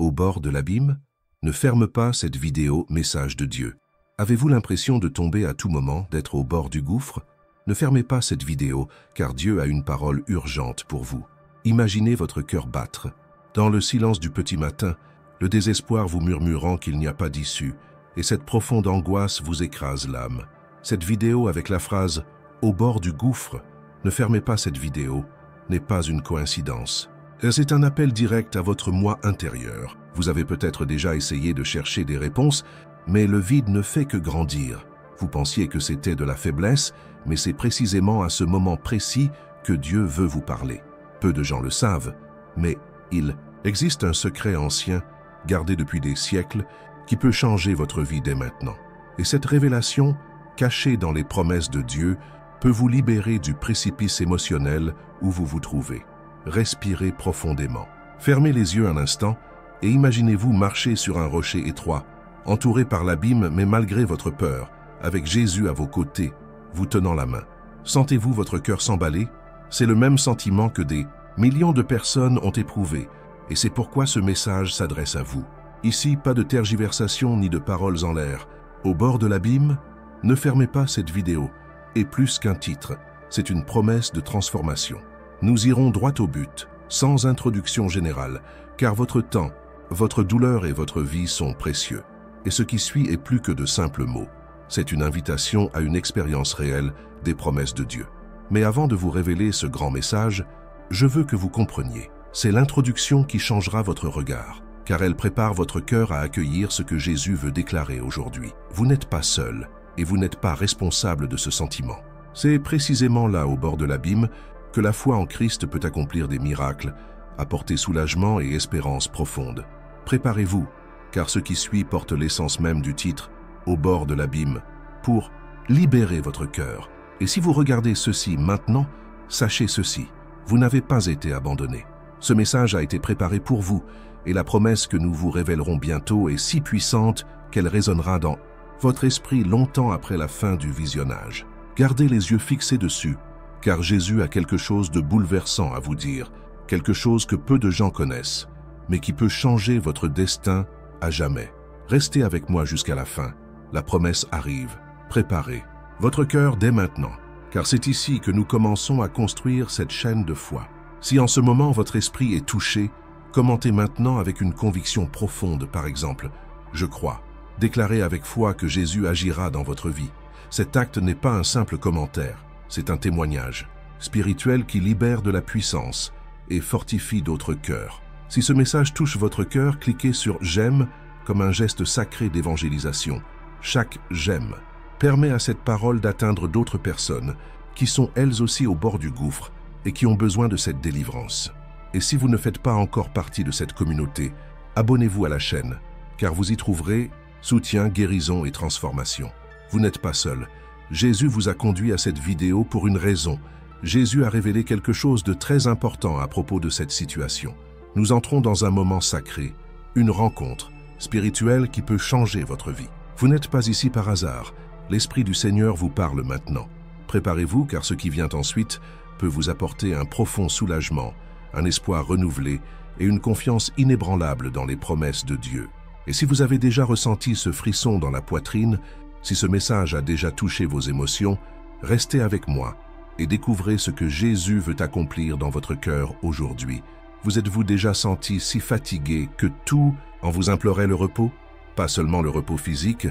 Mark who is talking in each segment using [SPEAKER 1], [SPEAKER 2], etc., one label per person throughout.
[SPEAKER 1] Au bord de l'abîme? Ne ferme pas cette vidéo, message de Dieu. Avez-vous l'impression de tomber à tout moment, d'être au bord du gouffre? Ne fermez pas cette vidéo, car Dieu a une parole urgente pour vous. Imaginez votre cœur battre. Dans le silence du petit matin, le désespoir vous murmurant qu'il n'y a pas d'issue, et cette profonde angoisse vous écrase l'âme. Cette vidéo avec la phrase « Au bord du gouffre », ne fermez pas cette vidéo, n'est pas une coïncidence. C'est un appel direct à votre moi intérieur. Vous avez peut-être déjà essayé de chercher des réponses, mais le vide ne fait que grandir. Vous pensiez que c'était de la faiblesse, mais c'est précisément à ce moment précis que Dieu veut vous parler. Peu de gens le savent, mais il existe un secret ancien, gardé depuis des siècles, qui peut changer votre vie dès maintenant. Et cette révélation, cachée dans les promesses de Dieu, peut vous libérer du précipice émotionnel où vous vous trouvez. Respirez profondément. Fermez les yeux un instant et imaginez-vous marcher sur un rocher étroit, entouré par l'abîme mais malgré votre peur, avec Jésus à vos côtés, vous tenant la main. Sentez-vous votre cœur s'emballer? C'est le même sentiment que des millions de personnes ont éprouvé, et c'est pourquoi ce message s'adresse à vous. Ici, pas de tergiversation ni de paroles en l'air. Au bord de l'abîme, ne fermez pas cette vidéo. Et plus qu'un titre, c'est une promesse de transformation. Nous irons droit au but, sans introduction générale, car votre temps, votre douleur et votre vie sont précieux. Et ce qui suit est plus que de simples mots. C'est une invitation à une expérience réelle des promesses de Dieu. Mais avant de vous révéler ce grand message, je veux que vous compreniez. C'est l'introduction qui changera votre regard, car elle prépare votre cœur à accueillir ce que Jésus veut déclarer aujourd'hui. Vous n'êtes pas seul, et vous n'êtes pas responsable de ce sentiment. C'est précisément là, au bord de l'abîme, que la foi en Christ peut accomplir des miracles, apporter soulagement et espérance profonde. Préparez-vous, car ce qui suit porte l'essence même du titre, au bord de l'abîme, pour libérer votre cœur. Et si vous regardez ceci maintenant, sachez ceci, vous n'avez pas été abandonné. Ce message a été préparé pour vous, et la promesse que nous vous révélerons bientôt est si puissante qu'elle résonnera dans votre esprit longtemps après la fin du visionnage. Gardez les yeux fixés dessus, car Jésus a quelque chose de bouleversant à vous dire, quelque chose que peu de gens connaissent, mais qui peut changer votre destin à jamais. Restez avec moi jusqu'à la fin. La promesse arrive. Préparez votre cœur dès maintenant, car c'est ici que nous commençons à construire cette chaîne de foi. Si en ce moment votre esprit est touché, commentez maintenant avec une conviction profonde, par exemple « Je crois ». Déclarez avec foi que Jésus agira dans votre vie. Cet acte n'est pas un simple commentaire, c'est un témoignage spirituel qui libère de la puissance et fortifie d'autres cœurs. Si ce message touche votre cœur, cliquez sur « J'aime » comme un geste sacré d'évangélisation. Chaque « J'aime » permet à cette parole d'atteindre d'autres personnes qui sont elles aussi au bord du gouffre et qui ont besoin de cette délivrance. Et si vous ne faites pas encore partie de cette communauté, abonnez-vous à la chaîne, car vous y trouverez soutien, guérison et transformation. Vous n'êtes pas seul. Jésus vous a conduit à cette vidéo pour une raison. Jésus a révélé quelque chose de très important à propos de cette situation. Nous entrons dans un moment sacré, une rencontre spirituelle qui peut changer votre vie. Vous n'êtes pas ici par hasard. L'Esprit du Seigneur vous parle maintenant. Préparez-vous, car ce qui vient ensuite peut vous apporter un profond soulagement, un espoir renouvelé et une confiance inébranlable dans les promesses de Dieu. Et si vous avez déjà ressenti ce frisson dans la poitrine, si ce message a déjà touché vos émotions, restez avec moi et découvrez ce que Jésus veut accomplir dans votre cœur aujourd'hui. Vous êtes-vous déjà senti si fatigué que tout en vous implorait le repos? Pas seulement le repos physique,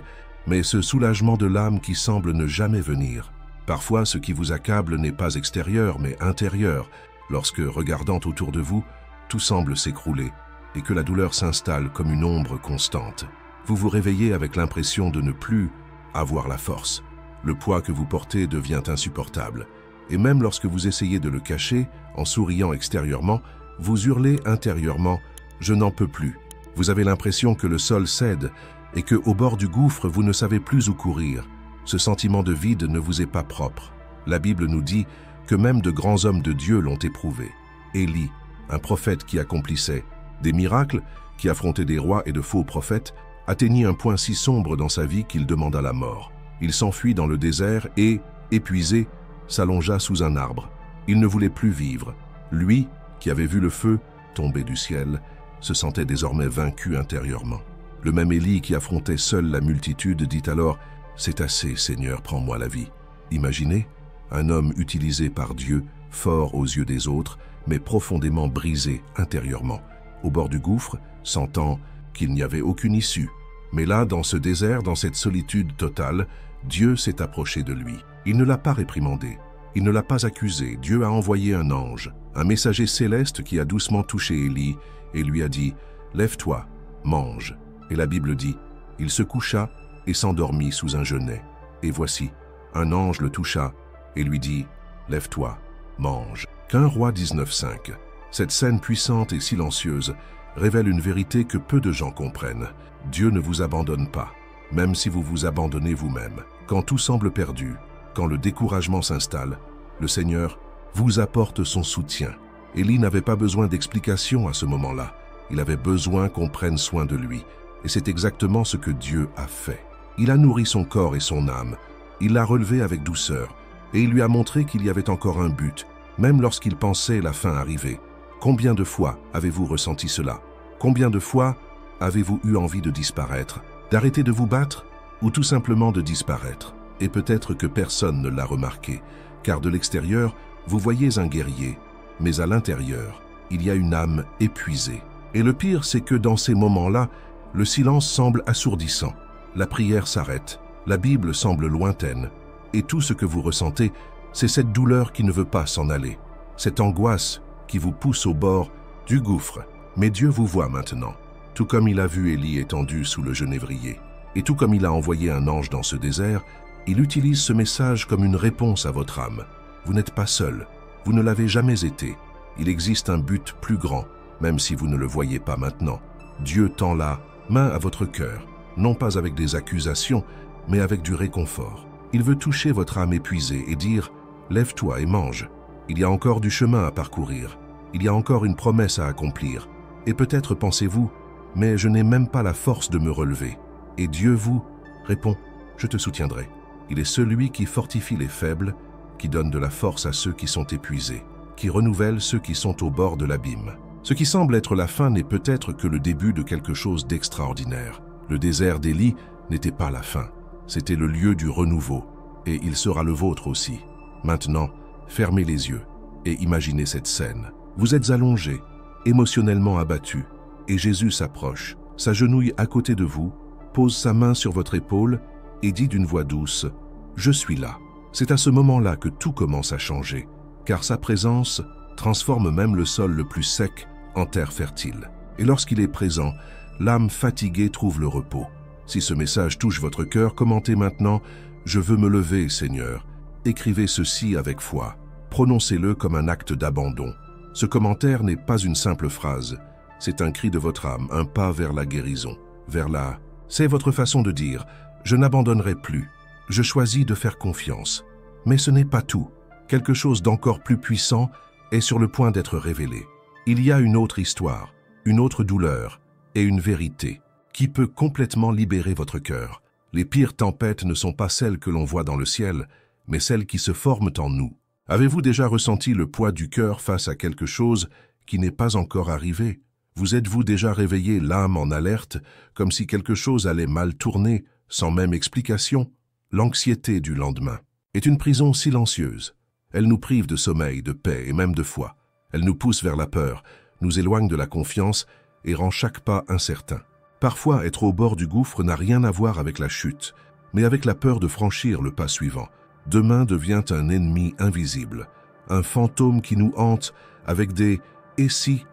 [SPEAKER 1] mais ce soulagement de l'âme qui semble ne jamais venir. Parfois, ce qui vous accable n'est pas extérieur, mais intérieur, lorsque, regardant autour de vous, tout semble s'écrouler et que la douleur s'installe comme une ombre constante. Vous vous réveillez avec l'impression de ne plus avoir la force. Le poids que vous portez devient insupportable. Et même lorsque vous essayez de le cacher, en souriant extérieurement, vous hurlez intérieurement « Je n'en peux plus ». Vous avez l'impression que le sol cède et que, au bord du gouffre, vous ne savez plus où courir. Ce sentiment de vide ne vous est pas propre. La Bible nous dit que même de grands hommes de Dieu l'ont éprouvé. Élie, un prophète qui accomplissait des miracles, qui affrontait des rois et de faux prophètes, atteignit un point si sombre dans sa vie qu'il demanda la mort. Il s'enfuit dans le désert et, épuisé, s'allongea sous un arbre. Il ne voulait plus vivre. Lui, qui avait vu le feu tomber du ciel, se sentait désormais vaincu intérieurement. Le même Élie qui affrontait seul la multitude dit alors « C'est assez, Seigneur, prends-moi la vie ». Imaginez, un homme utilisé par Dieu, fort aux yeux des autres, mais profondément brisé intérieurement, au bord du gouffre, sentant qu'il n'y avait aucune issue. Mais là, dans ce désert, dans cette solitude totale, Dieu s'est approché de lui. Il ne l'a pas réprimandé, il ne l'a pas accusé. Dieu a envoyé un ange, un messager céleste qui a doucement touché Élie et lui a dit « Lève-toi, mange ». Et la Bible dit « Il se coucha et s'endormit sous un genêt. Et voici, un ange le toucha et lui dit « Lève-toi, mange ». Qu'un roi 19:5. Cette scène puissante et silencieuse révèle une vérité que peu de gens comprennent. Dieu ne vous abandonne pas, même si vous vous abandonnez vous-même. Quand tout semble perdu, quand le découragement s'installe, le Seigneur vous apporte son soutien. Élie n'avait pas besoin d'explication à ce moment-là. Il avait besoin qu'on prenne soin de lui. Et c'est exactement ce que Dieu a fait. Il a nourri son corps et son âme. Il l'a relevé avec douceur. Et il lui a montré qu'il y avait encore un but, même lorsqu'il pensait la fin arriver. Combien de fois avez-vous ressenti cela? Combien de fois avez-vous eu envie de disparaître, d'arrêter de vous battre ou tout simplement de disparaître? Et peut-être que personne ne l'a remarqué, car de l'extérieur, vous voyez un guerrier, mais à l'intérieur, il y a une âme épuisée. Et le pire, c'est que dans ces moments-là, le silence semble assourdissant. La prière s'arrête, la Bible semble lointaine, et tout ce que vous ressentez, c'est cette douleur qui ne veut pas s'en aller, cette angoisse qui vous pousse au bord du gouffre. Mais Dieu vous voit maintenant, tout comme il a vu Élie étendu sous le genévrier. Et tout comme il a envoyé un ange dans ce désert, il utilise ce message comme une réponse à votre âme. Vous n'êtes pas seul, vous ne l'avez jamais été. Il existe un but plus grand, même si vous ne le voyez pas maintenant. Dieu tend la main à votre cœur, non pas avec des accusations, mais avec du réconfort. Il veut toucher votre âme épuisée et dire « Lève-toi et mange ». Il y a encore du chemin à parcourir, il y a encore une promesse à accomplir. Et peut-être pensez-vous « Mais je n'ai même pas la force de me relever ». Et Dieu vous répond « Je te soutiendrai ». Il est celui qui fortifie les faibles, qui donne de la force à ceux qui sont épuisés, qui renouvelle ceux qui sont au bord de l'abîme. Ce qui semble être la fin n'est peut-être que le début de quelque chose d'extraordinaire. Le désert d'Élie n'était pas la fin, c'était le lieu du renouveau, et il sera le vôtre aussi. Maintenant, fermez les yeux et imaginez cette scène. Vous êtes allongé, émotionnellement abattu, et Jésus s'approche, s'agenouille à côté de vous, pose sa main sur votre épaule et dit d'une voix douce « Je suis là ». C'est à ce moment-là que tout commence à changer, car sa présence transforme même le sol le plus sec en terre fertile. Et lorsqu'il est présent, l'âme fatiguée trouve le repos. Si ce message touche votre cœur, commentez maintenant « Je veux me lever, Seigneur ». Écrivez ceci avec foi. Prononcez-le comme un acte d'abandon. Ce commentaire n'est pas une simple phrase. C'est un cri de votre âme, un pas vers la guérison, vers la... C'est votre façon de dire « Je n'abandonnerai plus. Je choisis de faire confiance ». Mais ce n'est pas tout. Quelque chose d'encore plus puissant est sur le point d'être révélé. Il y a une autre histoire, une autre douleur et une vérité qui peut complètement libérer votre cœur. Les pires tempêtes ne sont pas celles que l'on voit dans le ciel, mais celles qui se forment en nous. Avez-vous déjà ressenti le poids du cœur face à quelque chose qui n'est pas encore arrivé? Vous êtes-vous déjà réveillé l'âme en alerte, comme si quelque chose allait mal tourner, sans même explication? L'anxiété du lendemain est une prison silencieuse. Elle nous prive de sommeil, de paix et même de foi. Elle nous pousse vers la peur, nous éloigne de la confiance et rend chaque pas incertain. Parfois, être au bord du gouffre n'a rien à voir avec la chute, mais avec la peur de franchir le pas suivant. Demain devient un ennemi invisible, un fantôme qui nous hante avec des « et si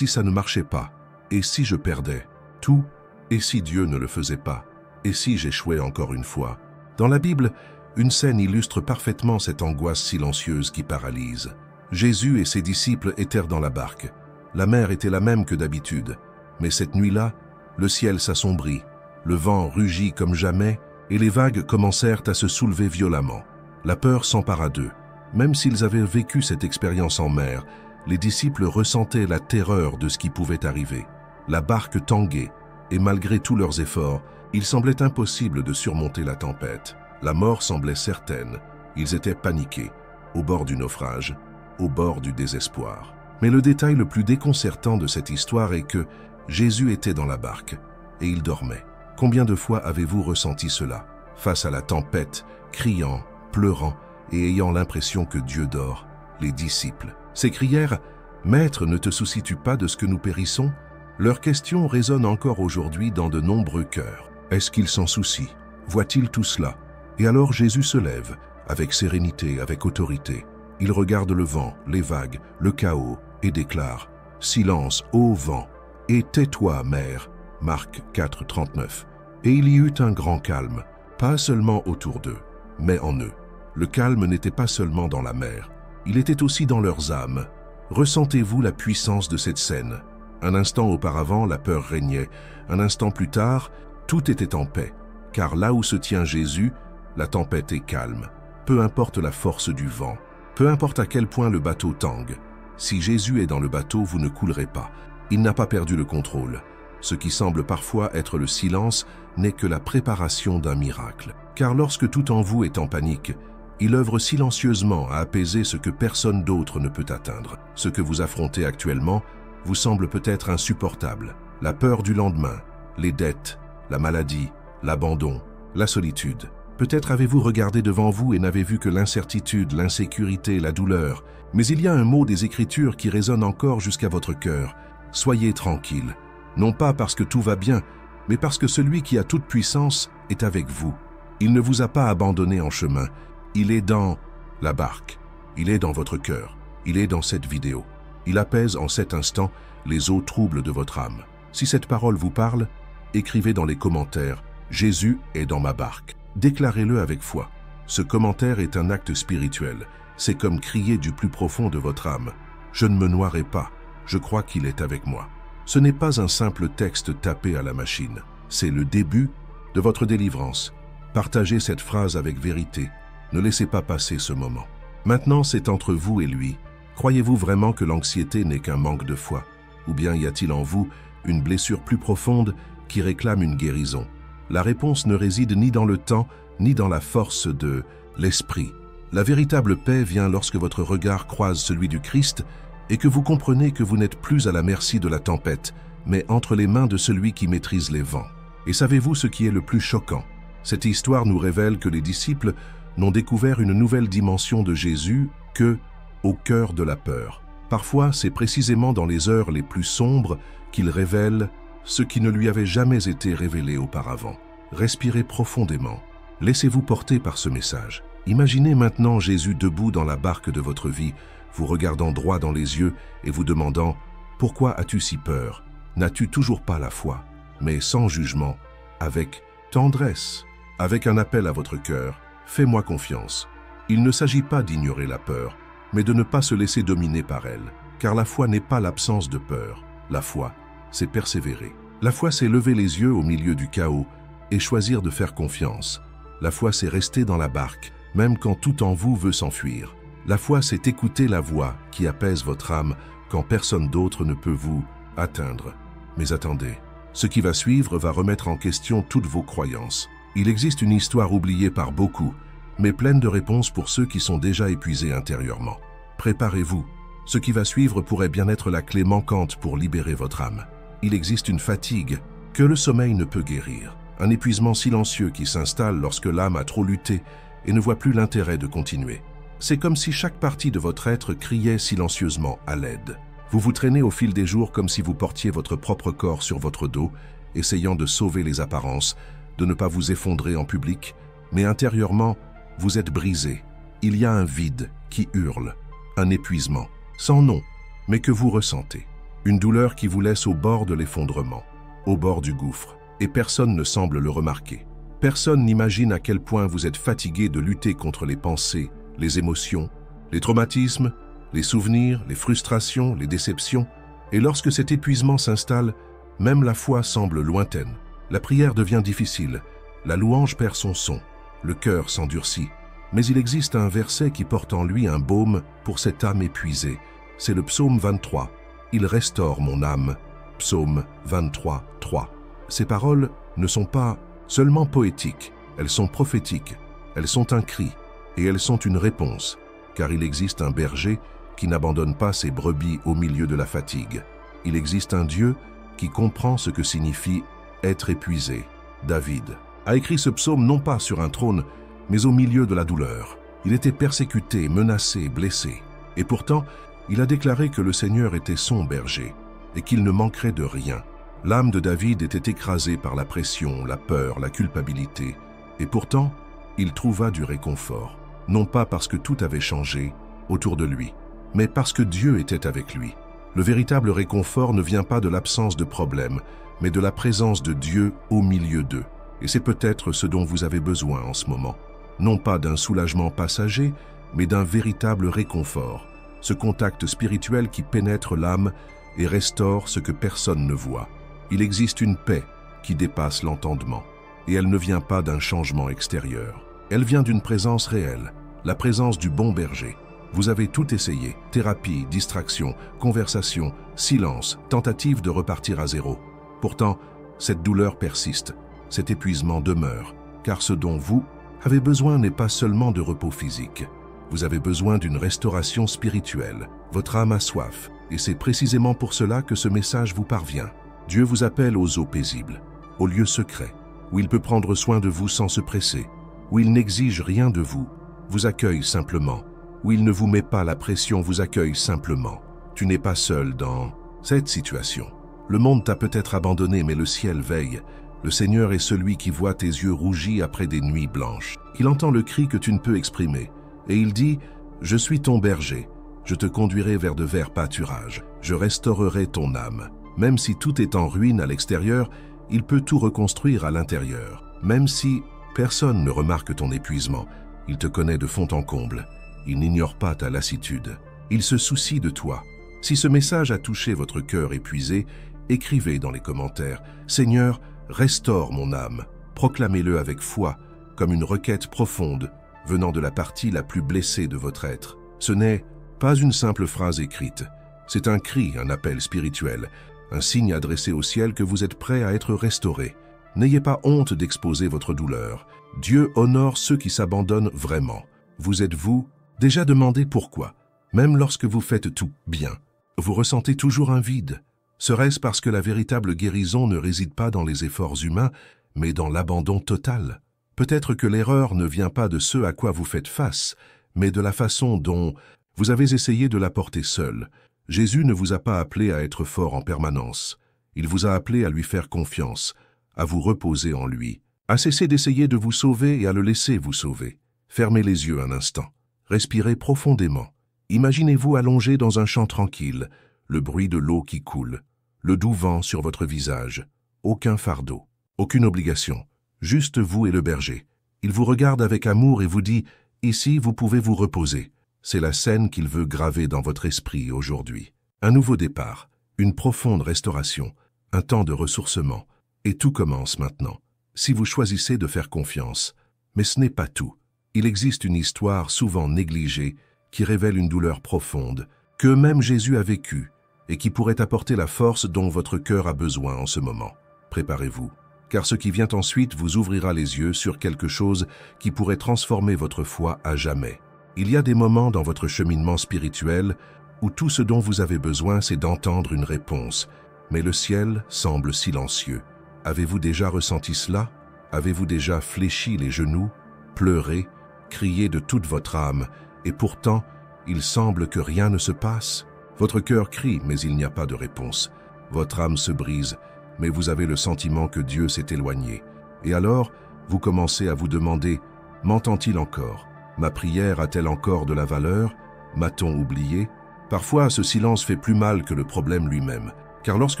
[SPEAKER 1] ça ne marchait pas, et si je perdais, tout, et si Dieu ne le faisait pas, et si j'échouais encore une fois ». Dans la Bible, une scène illustre parfaitement cette angoisse silencieuse qui paralyse. Jésus et ses disciples étaient dans la barque. La mer était la même que d'habitude, mais cette nuit-là, le ciel s'assombrit, le vent rugit comme jamais et les vagues commencèrent à se soulever violemment. La peur s'empara d'eux. Même s'ils avaient vécu cette expérience en mer, les disciples ressentaient la terreur de ce qui pouvait arriver. La barque tanguait, et malgré tous leurs efforts, il semblait impossible de surmonter la tempête. La mort semblait certaine. Ils étaient paniqués, au bord du naufrage, au bord du désespoir. Mais le détail le plus déconcertant de cette histoire est que Jésus était dans la barque et il dormait. Combien de fois avez-vous ressenti cela, face à la tempête, criant, pleurant et ayant l'impression que Dieu dort? Les disciples s'écrièrent « Maître, ne te soucies-tu pas de ce que nous périssons ?» Leur question résonne encore aujourd'hui dans de nombreux cœurs. Est-ce qu'il s'en soucie? Voit-il tout cela? Et alors Jésus se lève, avec sérénité, avec autorité. Il regarde le vent, les vagues, le chaos, et déclare « Silence, ô vent, et tais-toi, mer !» Marc 4, 39. Et il y eut un grand calme, pas seulement autour d'eux, mais en eux. Le calme n'était pas seulement dans la mer, il était aussi dans leurs âmes. Ressentez-vous la puissance de cette scène? Un instant auparavant, la peur régnait. Un instant plus tard, tout était en paix. Car là où se tient Jésus, la tempête est calme. Peu importe la force du vent, peu importe à quel point le bateau tangue. Si Jésus est dans le bateau, vous ne coulerez pas. Il n'a pas perdu le contrôle. Ce qui semble parfois être le silence n'est que la préparation d'un miracle. Car lorsque tout en vous est en panique, il œuvre silencieusement à apaiser ce que personne d'autre ne peut atteindre. Ce que vous affrontez actuellement vous semble peut-être insupportable. La peur du lendemain, les dettes, la maladie, l'abandon, la solitude. Peut-être avez-vous regardé devant vous et n'avez vu que l'incertitude, l'insécurité, la douleur. Mais il y a un mot des Écritures qui résonne encore jusqu'à votre cœur. Soyez tranquille, non pas parce que tout va bien, mais parce que celui qui a toute puissance est avec vous. Il ne vous a pas abandonné en chemin. Il est dans la barque, il est dans votre cœur, il est dans cette vidéo. Il apaise en cet instant les eaux troubles de votre âme. Si cette parole vous parle, écrivez dans les commentaires « Jésus est dans ma barque ». Déclarez-le avec foi. Ce commentaire est un acte spirituel. C'est comme crier du plus profond de votre âme. « Je ne me noierai pas, je crois qu'il est avec moi ». Ce n'est pas un simple texte tapé à la machine. C'est le début de votre délivrance. Partagez cette phrase avec vérité. Ne laissez pas passer ce moment. Maintenant, c'est entre vous et lui. Croyez-vous vraiment que l'anxiété n'est qu'un manque de foi? Ou bien y a-t-il en vous une blessure plus profonde qui réclame une guérison? La réponse ne réside ni dans le temps, ni dans la force de l'esprit. La véritable paix vient lorsque votre regard croise celui du Christ et que vous comprenez que vous n'êtes plus à la merci de la tempête, mais entre les mains de celui qui maîtrise les vents. Et savez-vous ce qui est le plus choquant? Cette histoire nous révèle que les disciples n'ont découvert une nouvelle dimension de Jésus que au cœur de la peur. Parfois, c'est précisément dans les heures les plus sombres qu'il révèle ce qui ne lui avait jamais été révélé auparavant. Respirez profondément. Laissez-vous porter par ce message. Imaginez maintenant Jésus debout dans la barque de votre vie, vous regardant droit dans les yeux et vous demandant « Pourquoi as-tu si peur? N'as-tu toujours pas la foi ?» Mais sans jugement, avec tendresse, avec un appel à votre cœur, « Fais-moi confiance ». Il ne s'agit pas d'ignorer la peur, mais de ne pas se laisser dominer par elle, car la foi n'est pas l'absence de peur. La foi, c'est persévérer. La foi, c'est lever les yeux au milieu du chaos et choisir de faire confiance. La foi, c'est rester dans la barque, même quand tout en vous veut s'enfuir. La foi, c'est écouter la voix qui apaise votre âme quand personne d'autre ne peut vous atteindre. Mais attendez, ce qui va suivre va remettre en question toutes vos croyances. Il existe une histoire oubliée par beaucoup, mais pleine de réponses pour ceux qui sont déjà épuisés intérieurement. Préparez-vous. Ce qui va suivre pourrait bien être la clé manquante pour libérer votre âme. Il existe une fatigue que le sommeil ne peut guérir, un épuisement silencieux qui s'installe lorsque l'âme a trop lutté et ne voit plus l'intérêt de continuer. C'est comme si chaque partie de votre être criait silencieusement à l'aide. Vous vous traînez au fil des jours comme si vous portiez votre propre corps sur votre dos, essayant de sauver les apparences, de ne pas vous effondrer en public, mais intérieurement, vous êtes brisé. Il y a un vide qui hurle, un épuisement, sans nom, mais que vous ressentez. Une douleur qui vous laisse au bord de l'effondrement, au bord du gouffre, et personne ne semble le remarquer. Personne n'imagine à quel point vous êtes fatigué de lutter contre les pensées, les émotions, les traumatismes, les souvenirs, les frustrations, les déceptions. Et lorsque cet épuisement s'installe, même la foi semble lointaine. La prière devient difficile, la louange perd son son, le cœur s'endurcit. Mais il existe un verset qui porte en lui un baume pour cette âme épuisée. C'est le psaume 23. « Il restaure mon âme ». Psaume 23, 3. Ces paroles ne sont pas seulement poétiques, elles sont prophétiques, elles sont un cri et elles sont une réponse, car il existe un berger qui n'abandonne pas ses brebis au milieu de la fatigue. Il existe un Dieu qui comprend ce que signifie être épuisé. David a écrit ce psaume non pas sur un trône, mais au milieu de la douleur. Il était persécuté, menacé, blessé. Et pourtant, il a déclaré que le Seigneur était son berger et qu'il ne manquerait de rien. L'âme de David était écrasée par la pression, la peur, la culpabilité. Et pourtant, il trouva du réconfort. Non pas parce que tout avait changé autour de lui, mais parce que Dieu était avec lui. Le véritable réconfort ne vient pas de l'absence de problèmes, mais de la présence de Dieu au milieu d'eux. Et c'est peut-être ce dont vous avez besoin en ce moment. Non pas d'un soulagement passager, mais d'un véritable réconfort. Ce contact spirituel qui pénètre l'âme et restaure ce que personne ne voit. Il existe une paix qui dépasse l'entendement. Et elle ne vient pas d'un changement extérieur. Elle vient d'une présence réelle, la présence du bon berger. Vous avez tout essayé, thérapie, distraction, conversation, silence, tentative de repartir à zéro. Pourtant, cette douleur persiste, cet épuisement demeure, car ce dont vous avez besoin n'est pas seulement de repos physique. Vous avez besoin d'une restauration spirituelle. Votre âme a soif, et c'est précisément pour cela que ce message vous parvient. Dieu vous appelle aux eaux paisibles, aux lieux secrets, où il peut prendre soin de vous sans se presser, où il n'exige rien de vous, vous accueille simplement, où il ne vous met pas la pression, vous accueille simplement. Tu n'es pas seul dans cette situation. Le monde t'a peut-être abandonné, mais le ciel veille. Le Seigneur est celui qui voit tes yeux rougis après des nuits blanches. Il entend le cri que tu ne peux exprimer, et il dit « Je suis ton berger, je te conduirai vers de verts pâturages, je restaurerai ton âme. » Même si tout est en ruine à l'extérieur, il peut tout reconstruire à l'intérieur. Même si personne ne remarque ton épuisement, il te connaît de fond en comble. Il n'ignore pas ta lassitude. Il se soucie de toi. Si ce message a touché votre cœur épuisé, écrivez dans les commentaires « Seigneur, restaure mon âme ». Proclamez-le avec foi, comme une requête profonde venant de la partie la plus blessée de votre être. Ce n'est pas une simple phrase écrite. C'est un cri, un appel spirituel, un signe adressé au ciel que vous êtes prêt à être restauré. N'ayez pas honte d'exposer votre douleur. Dieu honore ceux qui s'abandonnent vraiment. Vous êtes-vous déjà demandé pourquoi? Même lorsque vous faites tout bien, vous ressentez toujours un vide. Serait-ce parce que la véritable guérison ne réside pas dans les efforts humains, mais dans l'abandon total? Peut-être que l'erreur ne vient pas de ce à quoi vous faites face, mais de la façon dont vous avez essayé de la porter seul. Jésus ne vous a pas appelé à être fort en permanence. Il vous a appelé à lui faire confiance, à vous reposer en lui, à cesser d'essayer de vous sauver et à le laisser vous sauver. Fermez les yeux un instant. Respirez profondément. Imaginez-vous allongé dans un champ tranquille, le bruit de l'eau qui coule, le doux vent sur votre visage. Aucun fardeau, aucune obligation, juste vous et le berger. Il vous regarde avec amour et vous dit « Ici, vous pouvez vous reposer ». C'est la scène qu'il veut graver dans votre esprit aujourd'hui. Un nouveau départ, une profonde restauration, un temps de ressourcement. Et tout commence maintenant, si vous choisissez de faire confiance. Mais ce n'est pas tout. Il existe une histoire souvent négligée qui révèle une douleur profonde, que même Jésus a vécue et qui pourrait apporter la force dont votre cœur a besoin en ce moment. Préparez-vous, car ce qui vient ensuite vous ouvrira les yeux sur quelque chose qui pourrait transformer votre foi à jamais. Il y a des moments dans votre cheminement spirituel où tout ce dont vous avez besoin, c'est d'entendre une réponse. Mais le ciel semble silencieux. Avez-vous déjà ressenti cela? Avez-vous déjà fléchi les genoux, pleuré, crié de toute votre âme, et pourtant, il semble que rien ne se passe? Votre cœur crie, mais il n'y a pas de réponse. Votre âme se brise, mais vous avez le sentiment que Dieu s'est éloigné. Et alors, vous commencez à vous demander, m'entend-il encore? Ma prière a-t-elle encore de la valeur? M'a-t-on oublié? Parfois, ce silence fait plus mal que le problème lui-même, car lorsque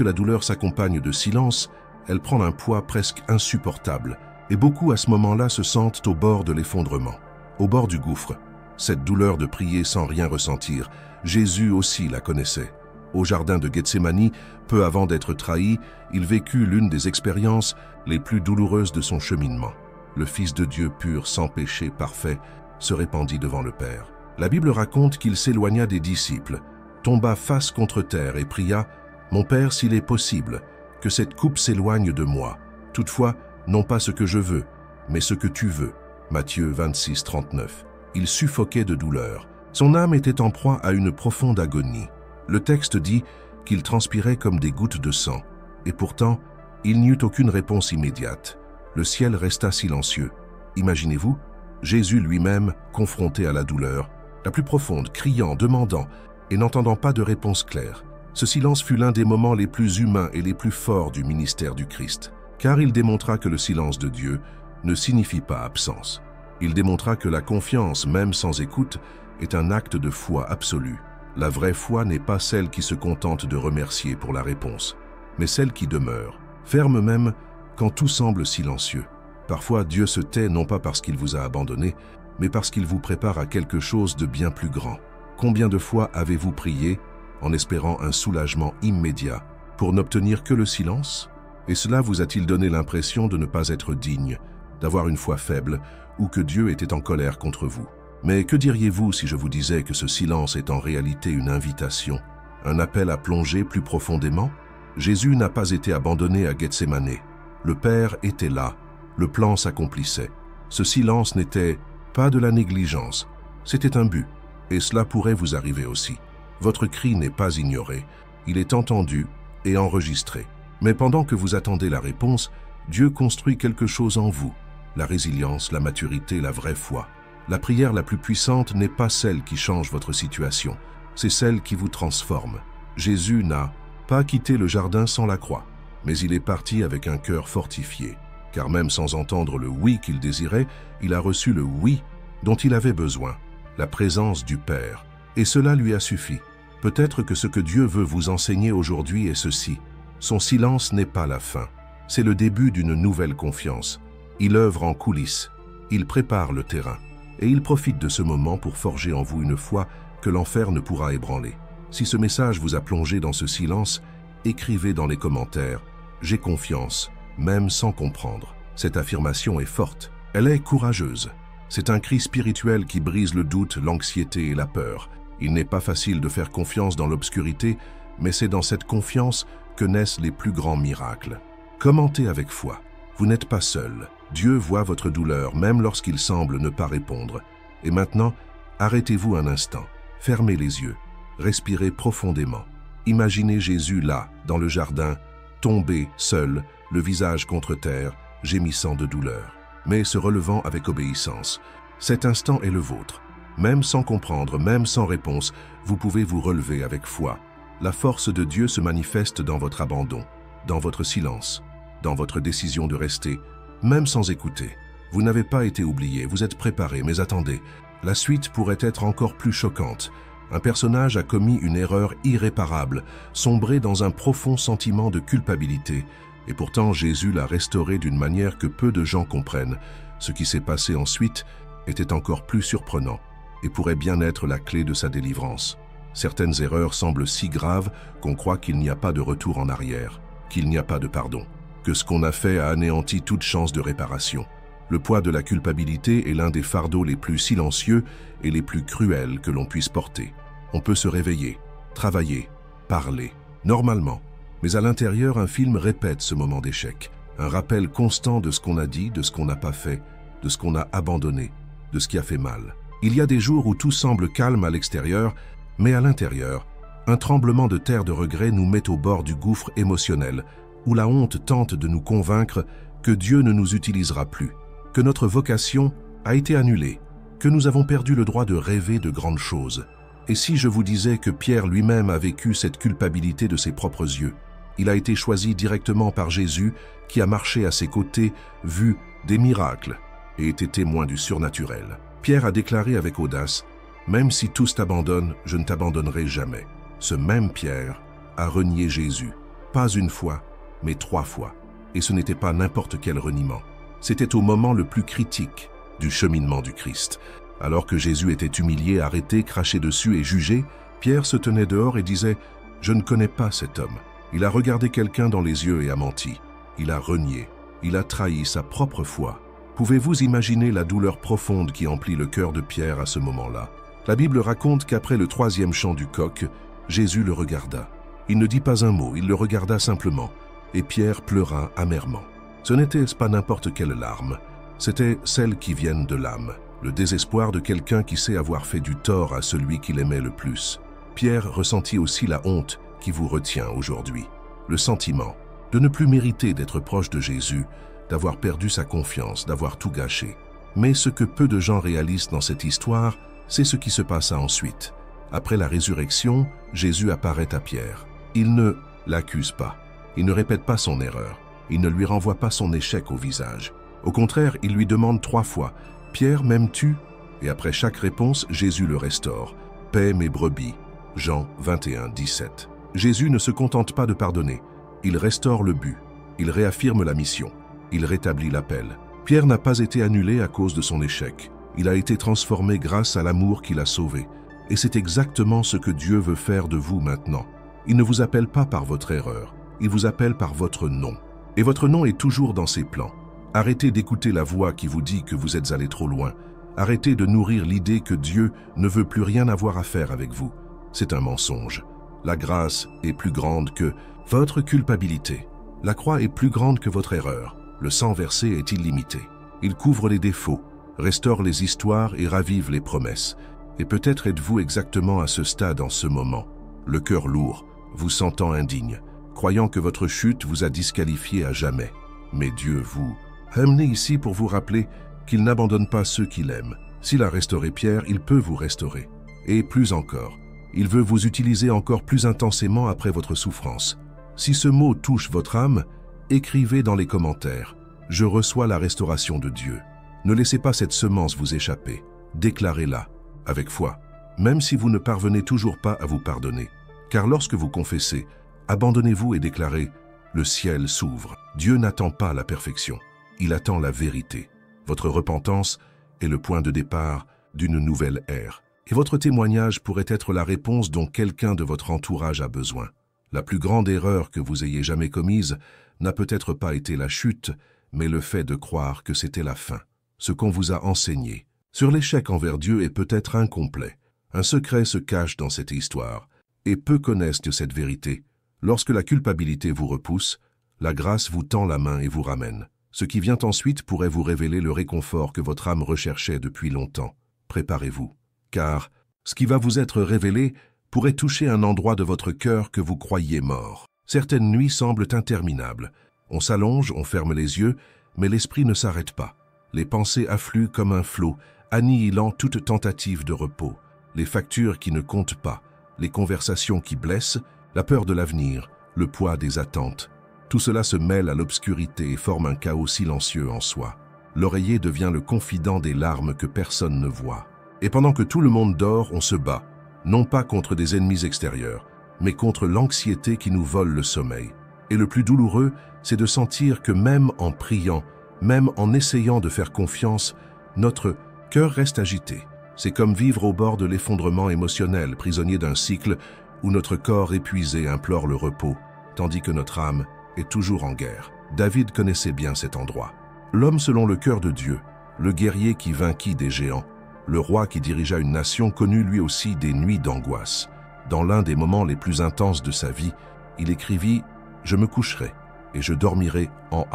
[SPEAKER 1] la douleur s'accompagne de silence, elle prend un poids presque insupportable, et beaucoup à ce moment-là se sentent au bord de l'effondrement, au bord du gouffre. Cette douleur de prier sans rien ressentir, Jésus aussi la connaissait. Au jardin de Gethsémani, peu avant d'être trahi, il vécut l'une des expériences les plus douloureuses de son cheminement. Le Fils de Dieu pur, sans péché, parfait, se répandit devant le Père. La Bible raconte qu'il s'éloigna des disciples, tomba face contre terre et pria « Mon Père, s'il est possible, que cette coupe s'éloigne de moi. Toutefois, non pas ce que je veux, mais ce que tu veux. » Matthieu 26, 39. Il suffoquait de douleur, Son âme était en proie à une profonde agonie. Le texte dit qu'il transpirait comme des gouttes de sang, et pourtant, il n'y eut aucune réponse immédiate. Le ciel resta silencieux. Imaginez-vous, Jésus lui-même, confronté à la douleur, la plus profonde, criant, demandant, et n'entendant pas de réponse claire. Ce silence fut l'un des moments les plus humains et les plus forts du ministère du Christ, car il démontra que le silence de Dieu ne signifie pas absence. Il démontra que la confiance, même sans écoute, est un acte de foi absolue. La vraie foi n'est pas celle qui se contente de remercier pour la réponse, mais celle qui demeure, ferme même quand tout semble silencieux. Parfois, Dieu se tait non pas parce qu'il vous a abandonné, mais parce qu'il vous prépare à quelque chose de bien plus grand. Combien de fois avez-vous prié en espérant un soulagement immédiat pour n'obtenir que le silence? Et cela vous a-t-il donné l'impression de ne pas être digne, d'avoir une foi faible ou que Dieu était en colère contre vous? Mais que diriez-vous si je vous disais que ce silence est en réalité une invitation, un appel à plonger plus profondément? Jésus n'a pas été abandonné à Gethsémane. Le Père était là, le plan s'accomplissait. Ce silence n'était pas de la négligence, c'était un but, et cela pourrait vous arriver aussi. Votre cri n'est pas ignoré, il est entendu et enregistré. Mais pendant que vous attendez la réponse, Dieu construit quelque chose en vous, la résilience, la maturité, la vraie foi. La prière la plus puissante n'est pas celle qui change votre situation, c'est celle qui vous transforme. Jésus n'a pas quitté le jardin sans la croix, mais il est parti avec un cœur fortifié, car même sans entendre le oui qu'il désirait, il a reçu le oui dont il avait besoin, la présence du Père, et cela lui a suffi. Peut-être que ce que Dieu veut vous enseigner aujourd'hui est ceci: son silence n'est pas la fin, c'est le début d'une nouvelle confiance. Il œuvre en coulisses, il prépare le terrain, et il profite de ce moment pour forger en vous une foi que l'enfer ne pourra ébranler. Si ce message vous a plongé dans ce silence, écrivez dans les commentaires « J'ai confiance », même sans comprendre. Cette affirmation est forte, elle est courageuse. C'est un cri spirituel qui brise le doute, l'anxiété et la peur. Il n'est pas facile de faire confiance dans l'obscurité, mais c'est dans cette confiance que naissent les plus grands miracles. Commentez avec foi. Vous n'êtes pas seul. Dieu voit votre douleur, même lorsqu'il semble ne pas répondre. Et maintenant, arrêtez-vous un instant. Fermez les yeux. Respirez profondément. Imaginez Jésus là, dans le jardin, tombé, seul, le visage contre terre, gémissant de douleur, mais se relevant avec obéissance. Cet instant est le vôtre. Même sans comprendre, même sans réponse, vous pouvez vous relever avec foi. La force de Dieu se manifeste dans votre abandon, dans votre silence, dans votre décision de rester, même sans écouter. Vous n'avez pas été oublié, vous êtes préparé, mais attendez, la suite pourrait être encore plus choquante. Un personnage a commis une erreur irréparable, sombré dans un profond sentiment de culpabilité, et pourtant Jésus l'a restauré d'une manière que peu de gens comprennent. Ce qui s'est passé ensuite était encore plus surprenant, et pourrait bien être la clé de sa délivrance. Certaines erreurs semblent si graves qu'on croit qu'il n'y a pas de retour en arrière, qu'il n'y a pas de pardon, que ce qu'on a fait a anéanti toute chance de réparation. Le poids de la culpabilité est l'un des fardeaux les plus silencieux et les plus cruels que l'on puisse porter. On peut se réveiller, travailler, parler, normalement, mais à l'intérieur, un film répète ce moment d'échec, un rappel constant de ce qu'on a dit, de ce qu'on n'a pas fait, de ce qu'on a abandonné, de ce qui a fait mal. Il y a des jours où tout semble calme à l'extérieur, mais à l'intérieur, un tremblement de terre de regret nous met au bord du gouffre émotionnel, où la honte tente de nous convaincre que Dieu ne nous utilisera plus, que notre vocation a été annulée, que nous avons perdu le droit de rêver de grandes choses. Et si je vous disais que Pierre lui-même a vécu cette culpabilité de ses propres yeux? Il a été choisi directement par Jésus, qui a marché à ses côtés, vu des miracles et été témoin du surnaturel. Pierre a déclaré avec audace: « Même si tous t'abandonnent, je ne t'abandonnerai jamais. » Ce même Pierre a renié Jésus, pas une fois, mais 3 fois. Et ce n'était pas n'importe quel reniement. C'était au moment le plus critique du cheminement du Christ. Alors que Jésus était humilié, arrêté, craché dessus et jugé, Pierre se tenait dehors et disait « Je ne connais pas cet homme. » Il a regardé quelqu'un dans les yeux et a menti. Il a renié. Il a trahi sa propre foi. Pouvez-vous imaginer la douleur profonde qui emplit le cœur de Pierre à ce moment-là? La Bible raconte qu'après le 3e chant du coq, Jésus le regarda. Il ne dit pas un mot, il le regarda simplement, et Pierre pleura amèrement. Ce n'était pas n'importe quelle larme, c'était celles qui viennent de l'âme. le désespoir de quelqu'un qui sait avoir fait du tort à celui qu'il aimait le plus. Pierre ressentit aussi la honte qui vous retient aujourd'hui, le sentiment de ne plus mériter d'être proche de Jésus, d'avoir perdu sa confiance, d'avoir tout gâché. Mais ce que peu de gens réalisent dans cette histoire, c'est ce qui se passa ensuite. Après la résurrection, Jésus apparaît à Pierre. Il ne l'accuse pas, il ne répète pas son erreur, il ne lui renvoie pas son échec au visage. Au contraire, il lui demande 3 fois « Pierre, m'aimes-tu » Et après chaque réponse, Jésus le restaure. « Paie mes brebis » Jean 21, 17. Jésus ne se contente pas de pardonner, il restaure le but, il réaffirme la mission, il rétablit l'appel. Pierre n'a pas été annulé à cause de son échec, il a été transformé grâce à l'amour qui l'a sauvé. Et c'est exactement ce que Dieu veut faire de vous maintenant. Il ne vous appelle pas par votre erreur, il vous appelle par votre nom. Et votre nom est toujours dans ses plans. Arrêtez d'écouter la voix qui vous dit que vous êtes allé trop loin. Arrêtez de nourrir l'idée que Dieu ne veut plus rien avoir à faire avec vous. C'est un mensonge. La grâce est plus grande que votre culpabilité. La croix est plus grande que votre erreur. Le sang versé est illimité. Il couvre les défauts, restaure les histoires et ravive les promesses. Et peut-être êtes-vous exactement à ce stade en ce moment, le cœur lourd, vous sentant indigne, croyant que votre chute vous a disqualifié à jamais. Mais Dieu vous a amené ici pour vous rappeler qu'il n'abandonne pas ceux qu'il aime. S'il a restauré Pierre, il peut vous restaurer. Et plus encore, il veut vous utiliser encore plus intensément après votre souffrance. Si ce mot touche votre âme, écrivez dans les commentaires « Je reçois la restauration de Dieu ». Ne laissez pas cette semence vous échapper. Déclarez-la avec foi, même si vous ne parvenez toujours pas à vous pardonner. Car lorsque vous confessez, abandonnez-vous et déclarez « Le ciel s'ouvre ». Dieu n'attend pas la perfection, il attend la vérité. Votre repentance est le point de départ d'une nouvelle ère. Et votre témoignage pourrait être la réponse dont quelqu'un de votre entourage a besoin. La plus grande erreur que vous ayez jamais commise n'a peut-être pas été la chute, mais le fait de croire que c'était la fin. Ce qu'on vous a enseigné sur l'échec envers Dieu est peut-être incomplet. Un secret se cache dans cette histoire, et peu connaissent de cette vérité. Lorsque la culpabilité vous repousse, la grâce vous tend la main et vous ramène. Ce qui vient ensuite pourrait vous révéler le réconfort que votre âme recherchait depuis longtemps. Préparez-vous, car ce qui va vous être révélé pourrait toucher un endroit de votre cœur que vous croyiez mort. Certaines nuits semblent interminables. On s'allonge, on ferme les yeux, mais l'esprit ne s'arrête pas. Les pensées affluent comme un flot, annihilant toute tentative de repos. Les factures qui ne comptent pas, les conversations qui blessent, la peur de l'avenir, le poids des attentes. Tout cela se mêle à l'obscurité et forme un chaos silencieux en soi. L'oreiller devient le confident des larmes que personne ne voit. Et pendant que tout le monde dort, on se bat, non pas contre des ennemis extérieurs, mais contre l'anxiété qui nous vole le sommeil. Et le plus douloureux, c'est de sentir que même en priant, même en essayant de faire confiance, notre cœur reste agité. C'est comme vivre au bord de l'effondrement émotionnel, prisonnier d'un cycle où notre corps épuisé implore le repos, tandis que notre âme est toujours en guerre. David connaissait bien cet endroit. L'homme selon le cœur de Dieu, le guerrier qui vainquit des géants, le roi qui dirigea une nation connut lui aussi des nuits d'angoisse. Dans l'un des moments les plus intenses de sa vie, il écrivit « Je me coucherai et je dormirai en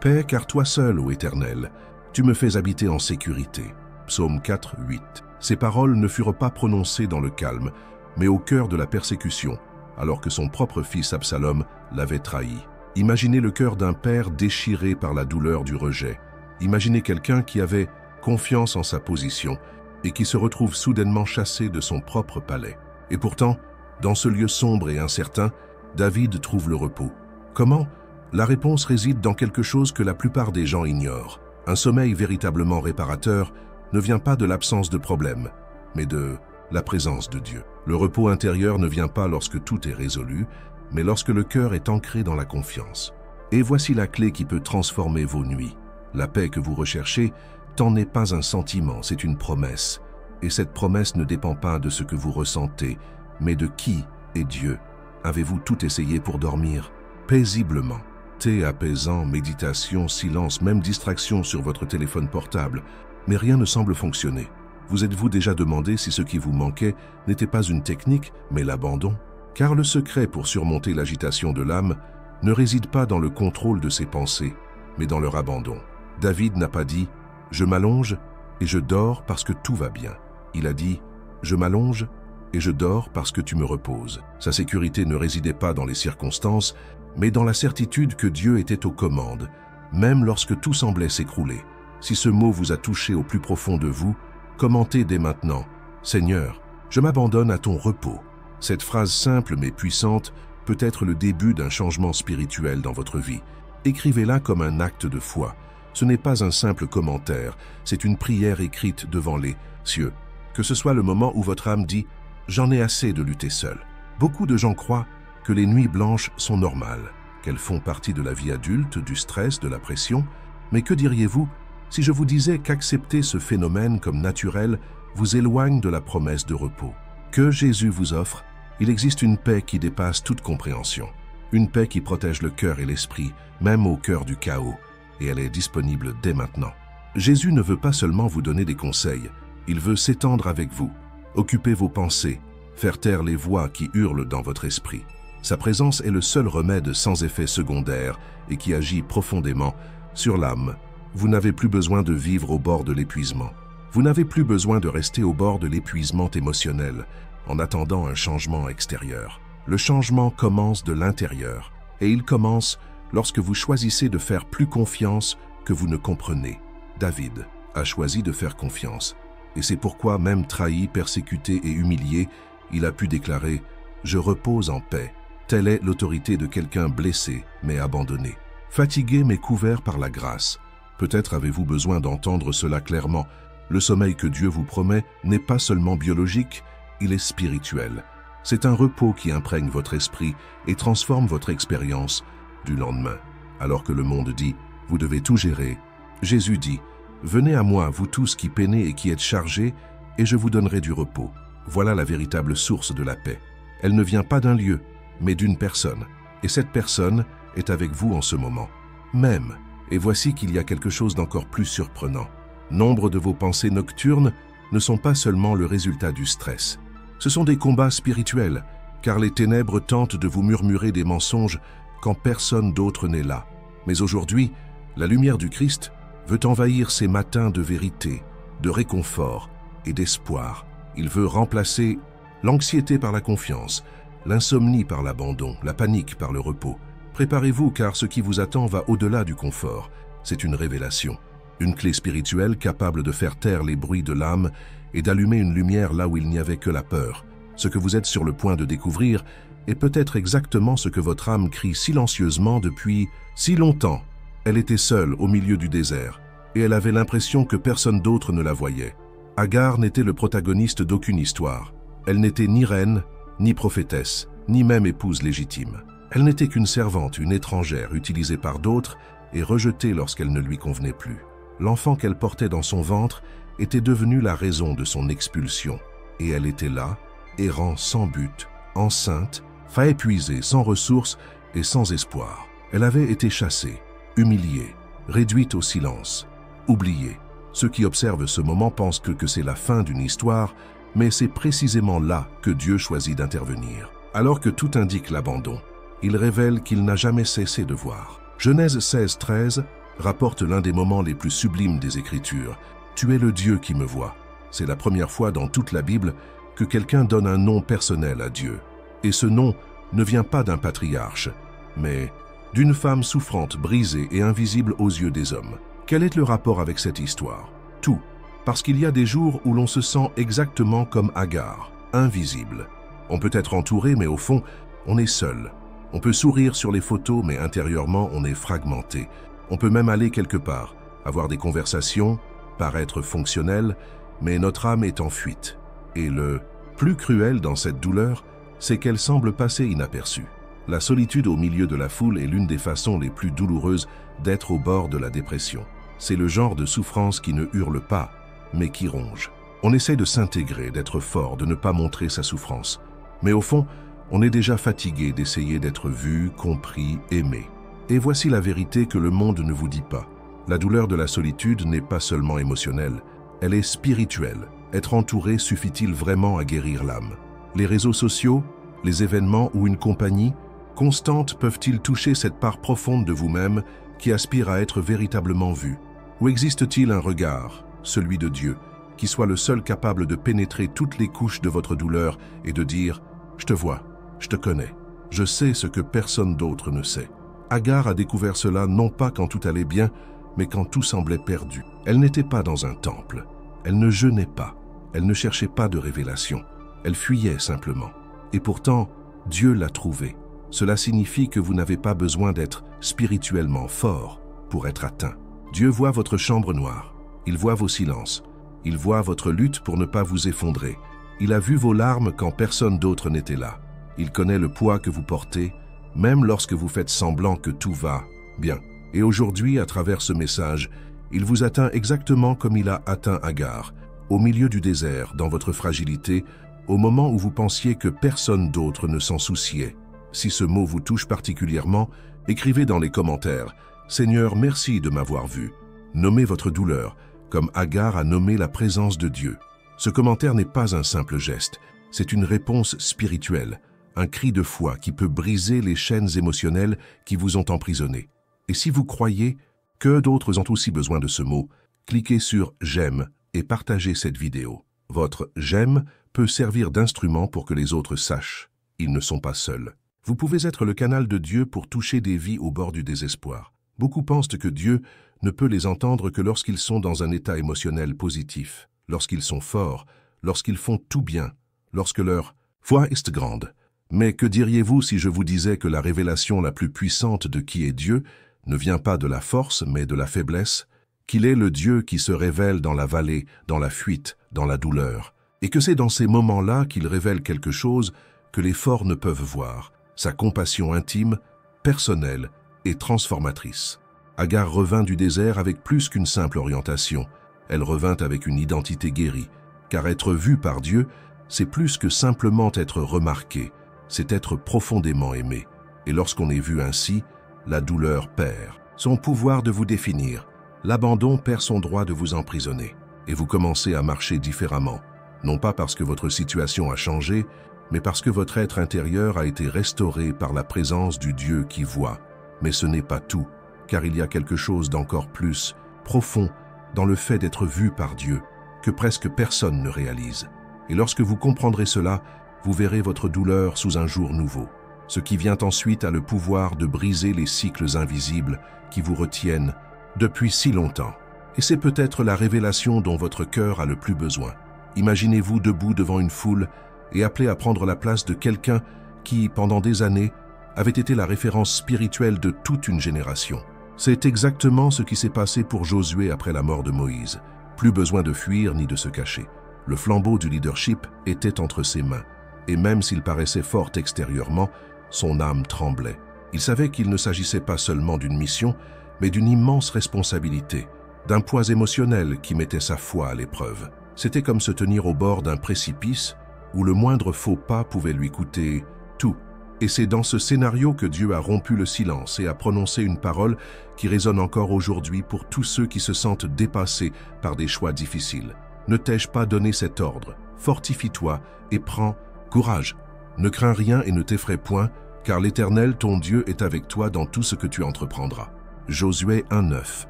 [SPEAKER 1] paix, car toi seul, ô Éternel, tu me fais habiter en sécurité. » Psaume 4, 8. Ces paroles ne furent pas prononcées dans le calme, mais au cœur de la persécution, alors que son propre fils Absalom l'avait trahi. Imaginez le cœur d'un père déchiré par la douleur du rejet. Imaginez quelqu'un qui avait confiance en sa position et qui se retrouve soudainement chassé de son propre palais. Et pourtant, dans ce lieu sombre et incertain, David trouve le repos. Comment? La réponse réside dans quelque chose que la plupart des gens ignorent. Un sommeil véritablement réparateur ne vient pas de l'absence de problème, mais de la présence de Dieu. Le repos intérieur ne vient pas lorsque tout est résolu, mais lorsque le cœur est ancré dans la confiance. Et voici la clé qui peut transformer vos nuits. La paix que vous recherchez, tant n'est pas un sentiment, c'est une promesse. Et cette promesse ne dépend pas de ce que vous ressentez, mais de qui est Dieu. Avez-vous tout essayé pour dormir paisiblement? Thé apaisant, méditation, silence, même distraction sur votre téléphone portable, mais rien ne semble fonctionner. Vous êtes-vous déjà demandé si ce qui vous manquait n'était pas une technique, mais l'abandon? Car le secret pour surmonter l'agitation de l'âme ne réside pas dans le contrôle de ses pensées, mais dans leur abandon. David n'a pas dit « je m'allonge et je dors parce que tout va bien. Il a dit, je m'allonge et je dors parce que tu me reposes. Sa sécurité ne résidait pas dans les circonstances, mais dans la certitude que Dieu était aux commandes, même lorsque tout semblait s'écrouler. Si ce mot vous a touché au plus profond de vous, commentez dès maintenant, Seigneur, je m'abandonne à ton repos. Cette phrase simple mais puissante peut être le début d'un changement spirituel dans votre vie. Écrivez-la comme un acte de foi. Ce n'est pas un simple commentaire, c'est une prière écrite devant les cieux. Que ce soit le moment où votre âme dit « J'en ai assez de lutter seul ». Beaucoup de gens croient que les nuits blanches sont normales, qu'elles font partie de la vie adulte, du stress, de la pression. Mais que diriez-vous si je vous disais qu'accepter ce phénomène comme naturel vous éloigne de la promesse de repos? Que Jésus vous offre, il existe une paix qui dépasse toute compréhension. Une paix qui protège le cœur et l'esprit, même au cœur du chaos, et elle est disponible dès maintenant. Jésus ne veut pas seulement vous donner des conseils, il veut s'étendre avec vous, occuper vos pensées, faire taire les voix qui hurlent dans votre esprit. Sa présence est le seul remède sans effet secondaire et qui agit profondément sur l'âme. Vous n'avez plus besoin de vivre au bord de l'épuisement. Vous n'avez plus besoin de rester au bord de l'épuisement émotionnel en attendant un changement extérieur. Le changement commence de l'intérieur et il commence lorsque vous choisissez de faire plus confiance que vous ne comprenez. David a choisi de faire confiance et c'est pourquoi même trahi, persécuté et humilié, il a pu déclarer « Je repose en paix ». Telle est l'autorité de quelqu'un blessé mais abandonné. Fatigué mais couvert par la grâce. Peut-être avez-vous besoin d'entendre cela clairement. Le sommeil que Dieu vous promet n'est pas seulement biologique, il est spirituel. C'est un repos qui imprègne votre esprit et transforme votre expérience du lendemain. Alors que le monde dit « Vous devez tout gérer », Jésus dit « Venez à moi, vous tous qui peinez et qui êtes chargés, et je vous donnerai du repos. » Voilà la véritable source de la paix. Elle ne vient pas d'un lieu, mais d'une personne. Et cette personne est avec vous en ce moment. Même. Et voici qu'il y a quelque chose d'encore plus surprenant. Nombre de vos pensées nocturnes ne sont pas seulement le résultat du stress. Ce sont des combats spirituels, car les ténèbres tentent de vous murmurer des mensonges quand personne d'autre n'est là. Mais aujourd'hui, la lumière du Christ veut envahir ces matins de vérité, de réconfort et d'espoir. Il veut remplacer l'anxiété par la confiance, l'insomnie par l'abandon, la panique par le repos. Préparez-vous car ce qui vous attend va au-delà du confort. C'est une révélation, une clé spirituelle capable de faire taire les bruits de l'âme et d'allumer une lumière là où il n'y avait que la peur. Ce que vous êtes sur le point de découvrir est peut-être exactement ce que votre âme crie silencieusement depuis si longtemps. Elle était seule au milieu du désert et elle avait l'impression que personne d'autre ne la voyait. Agar n'était le protagoniste d'aucune histoire. Elle n'était ni reine, ni prophétesse, ni même épouse légitime. Elle n'était qu'une servante, une étrangère utilisée par d'autres et rejetée lorsqu'elle ne lui convenait plus. L'enfant qu'elle portait dans son ventre était devenu la raison de son expulsion. Et elle était là, errant sans but, enceinte, épuisée, sans ressources et sans espoir. Elle avait été chassée, humiliée, réduite au silence, oubliée. Ceux qui observent ce moment pensent que c'est la fin d'une histoire, mais c'est précisément là que Dieu choisit d'intervenir. Alors que tout indique l'abandon, il révèle qu'il n'a jamais cessé de voir. Genèse 16:13 rapporte l'un des moments les plus sublimes des Écritures. « Tu es le Dieu qui me voit ». C'est la première fois dans toute la Bible que quelqu'un donne un nom personnel à Dieu. Et ce nom ne vient pas d'un patriarche, mais d'une femme souffrante, brisée et invisible aux yeux des hommes. Quel est le rapport avec cette histoire? Tout. Parce qu'il y a des jours où l'on se sent exactement comme Agar, invisible. On peut être entouré, mais au fond, on est seul. On peut sourire sur les photos, mais intérieurement, on est fragmenté. On peut même aller quelque part, avoir des conversations, paraître fonctionnel, mais notre âme est en fuite. Et le plus cruel dans cette douleur, c'est qu'elle semble passer inaperçue. La solitude au milieu de la foule est l'une des façons les plus douloureuses d'être au bord de la dépression. C'est le genre de souffrance qui ne hurle pas, mais qui ronge. On essaie de s'intégrer, d'être fort, de ne pas montrer sa souffrance. Mais au fond, on est déjà fatigué d'essayer d'être vu, compris, aimé. Et voici la vérité que le monde ne vous dit pas. La douleur de la solitude n'est pas seulement émotionnelle, elle est spirituelle. Être entouré suffit-il vraiment à guérir l'âme? Les réseaux sociaux, les événements ou une compagnie constante peuvent-ils toucher cette part profonde de vous-même qui aspire à être véritablement vue? Ou existe-t-il un regard, celui de Dieu, qui soit le seul capable de pénétrer toutes les couches de votre douleur et de dire « Je te vois, je te connais, je sais ce que personne d'autre ne sait ». Agar a découvert cela non pas quand tout allait bien, mais quand tout semblait perdu. Elle n'était pas dans un temple, elle ne jeûnait pas, elle ne cherchait pas de révélation, elle fuyait simplement. Et pourtant, Dieu l'a trouvée. Cela signifie que vous n'avez pas besoin d'être spirituellement fort pour être atteint. Dieu voit votre chambre noire, il voit vos silences, il voit votre lutte pour ne pas vous effondrer. Il a vu vos larmes quand personne d'autre n'était là. Il connaît le poids que vous portez, même lorsque vous faites semblant que tout va bien. Et aujourd'hui, à travers ce message, il vous atteint exactement comme il a atteint Agar, au milieu du désert, dans votre fragilité, au moment où vous pensiez que personne d'autre ne s'en souciait. Si ce mot vous touche particulièrement, écrivez dans les commentaires « Seigneur, merci de m'avoir vu ». Nommez votre douleur, comme Agar a nommé la présence de Dieu. Ce commentaire n'est pas un simple geste, c'est une réponse spirituelle, un cri de foi qui peut briser les chaînes émotionnelles qui vous ont emprisonné. Et si vous croyez que d'autres ont aussi besoin de ce mot, cliquez sur « J'aime » et partagez cette vidéo. Votre « J'aime » peut servir d'instrument pour que les autres sachent. Ils ne sont pas seuls. Vous pouvez être le canal de Dieu pour toucher des vies au bord du désespoir. Beaucoup pensent que Dieu ne peut les entendre que lorsqu'ils sont dans un état émotionnel positif, lorsqu'ils sont forts, lorsqu'ils font tout bien, lorsque leur foi est grande. Mais que diriez-vous si je vous disais que la révélation la plus puissante de qui est Dieu ne vient pas de la force mais de la faiblesse, qu'il est le Dieu qui se révèle dans la vallée, dans la fuite, dans la douleur, et que c'est dans ces moments-là qu'il révèle quelque chose que les forts ne peuvent voir, sa compassion intime, personnelle et transformatrice. Agar revint du désert avec plus qu'une simple orientation. Elle revint avec une identité guérie, car être vue par Dieu, c'est plus que simplement être remarqué, c'est être profondément aimé. Et lorsqu'on est vu ainsi, la douleur perd son pouvoir de vous définir, l'abandon perd son droit de vous emprisonner, et vous commencez à marcher différemment, non pas parce que votre situation a changé, mais parce que votre être intérieur a été restauré par la présence du Dieu qui voit. Mais ce n'est pas tout, car il y a quelque chose d'encore plus profond dans le fait d'être vu par Dieu, que presque personne ne réalise. Et lorsque vous comprendrez cela, vous verrez votre douleur sous un jour nouveau. Ce qui vient ensuite a le pouvoir de briser les cycles invisibles qui vous retiennent depuis si longtemps. Et c'est peut-être la révélation dont votre cœur a le plus besoin. Imaginez-vous debout devant une foule et appelé à prendre la place de quelqu'un qui, pendant des années, avait été la référence spirituelle de toute une génération. C'est exactement ce qui s'est passé pour Josué après la mort de Moïse. Plus besoin de fuir ni de se cacher. Le flambeau du leadership était entre ses mains. Et même s'il paraissait fort extérieurement, son âme tremblait. Il savait qu'il ne s'agissait pas seulement d'une mission, mais d'une immense responsabilité, d'un poids émotionnel qui mettait sa foi à l'épreuve. C'était comme se tenir au bord d'un précipice où le moindre faux pas pouvait lui coûter tout. Et c'est dans ce scénario que Dieu a rompu le silence et a prononcé une parole qui résonne encore aujourd'hui pour tous ceux qui se sentent dépassés par des choix difficiles. Ne t'ai-je pas donné cet ordre? Fortifie-toi et prends courage. Ne crains rien et ne t'effraie point, car l'Éternel, ton Dieu, est avec toi dans tout ce que tu entreprendras. Josué 1:9.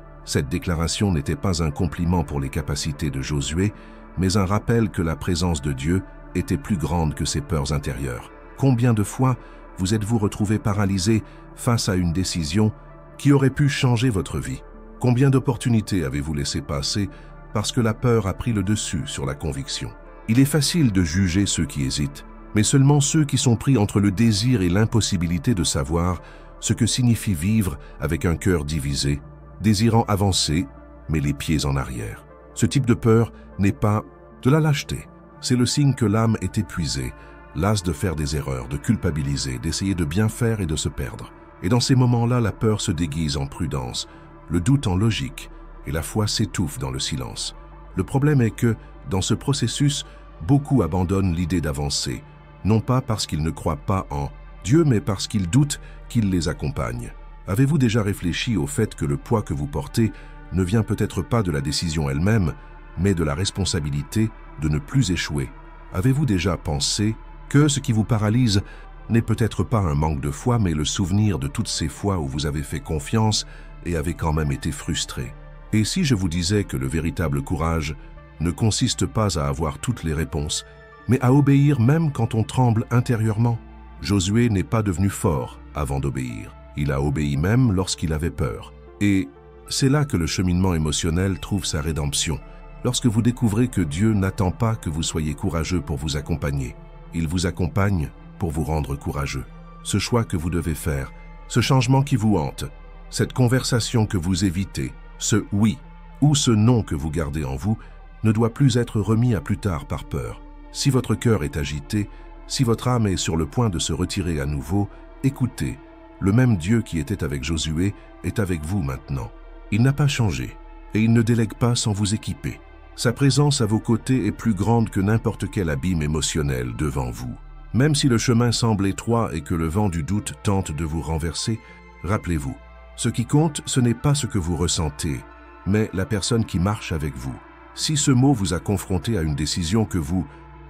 [SPEAKER 1] Cette déclaration n'était pas un compliment pour les capacités de Josué, mais un rappel que la présence de Dieu était plus grande que ses peurs intérieures. Combien de fois vous êtes-vous retrouvé paralysé face à une décision qui aurait pu changer votre vie? Combien d'opportunités avez-vous laissé passer parce que la peur a pris le dessus sur la conviction? Il est facile de juger ceux qui hésitent, mais seulement ceux qui sont pris entre le désir et l'impossibilité de savoir ce que signifie vivre avec un cœur divisé, désirant avancer, mais les pieds en arrière. Ce type de peur n'est pas de la lâcheté, c'est le signe que l'âme est épuisée, lasse de faire des erreurs, de culpabiliser, d'essayer de bien faire et de se perdre. Et dans ces moments-là, la peur se déguise en prudence, le doute en logique, et la foi s'étouffe dans le silence. Le problème est que, dans ce processus, beaucoup abandonnent l'idée d'avancer, non pas parce qu'ils ne croient pas en Dieu, mais parce qu'ils doutent qu'il les accompagne. Avez-vous déjà réfléchi au fait que le poids que vous portez ne vient peut-être pas de la décision elle-même, mais de la responsabilité de ne plus échouer? Avez-vous déjà pensé que ce qui vous paralyse n'est peut-être pas un manque de foi, mais le souvenir de toutes ces fois où vous avez fait confiance et avez quand même été frustré? Et si je vous disais que le véritable courage ne consiste pas à avoir toutes les réponses, mais à obéir même quand on tremble intérieurement? Josué n'est pas devenu fort avant d'obéir. Il a obéi même lorsqu'il avait peur. Et c'est là que le cheminement émotionnel trouve sa rédemption. Lorsque vous découvrez que Dieu n'attend pas que vous soyez courageux pour vous accompagner. Il vous accompagne pour vous rendre courageux. Ce choix que vous devez faire, ce changement qui vous hante, cette conversation que vous évitez, ce oui ou ce non que vous gardez en vous, ne doit plus être remis à plus tard par peur. Si votre cœur est agité, si votre âme est sur le point de se retirer à nouveau, écoutez, le même Dieu qui était avec Josué est avec vous maintenant. Il n'a pas changé et il ne délègue pas sans vous équiper. Sa présence à vos côtés est plus grande que n'importe quel abîme émotionnel devant vous. Même si le chemin semble étroit et que le vent du doute tente de vous renverser, rappelez-vous, ce qui compte, ce n'est pas ce que vous ressentez, mais la personne qui marche avec vous. Si ce mot vous a confronté à une décision que vous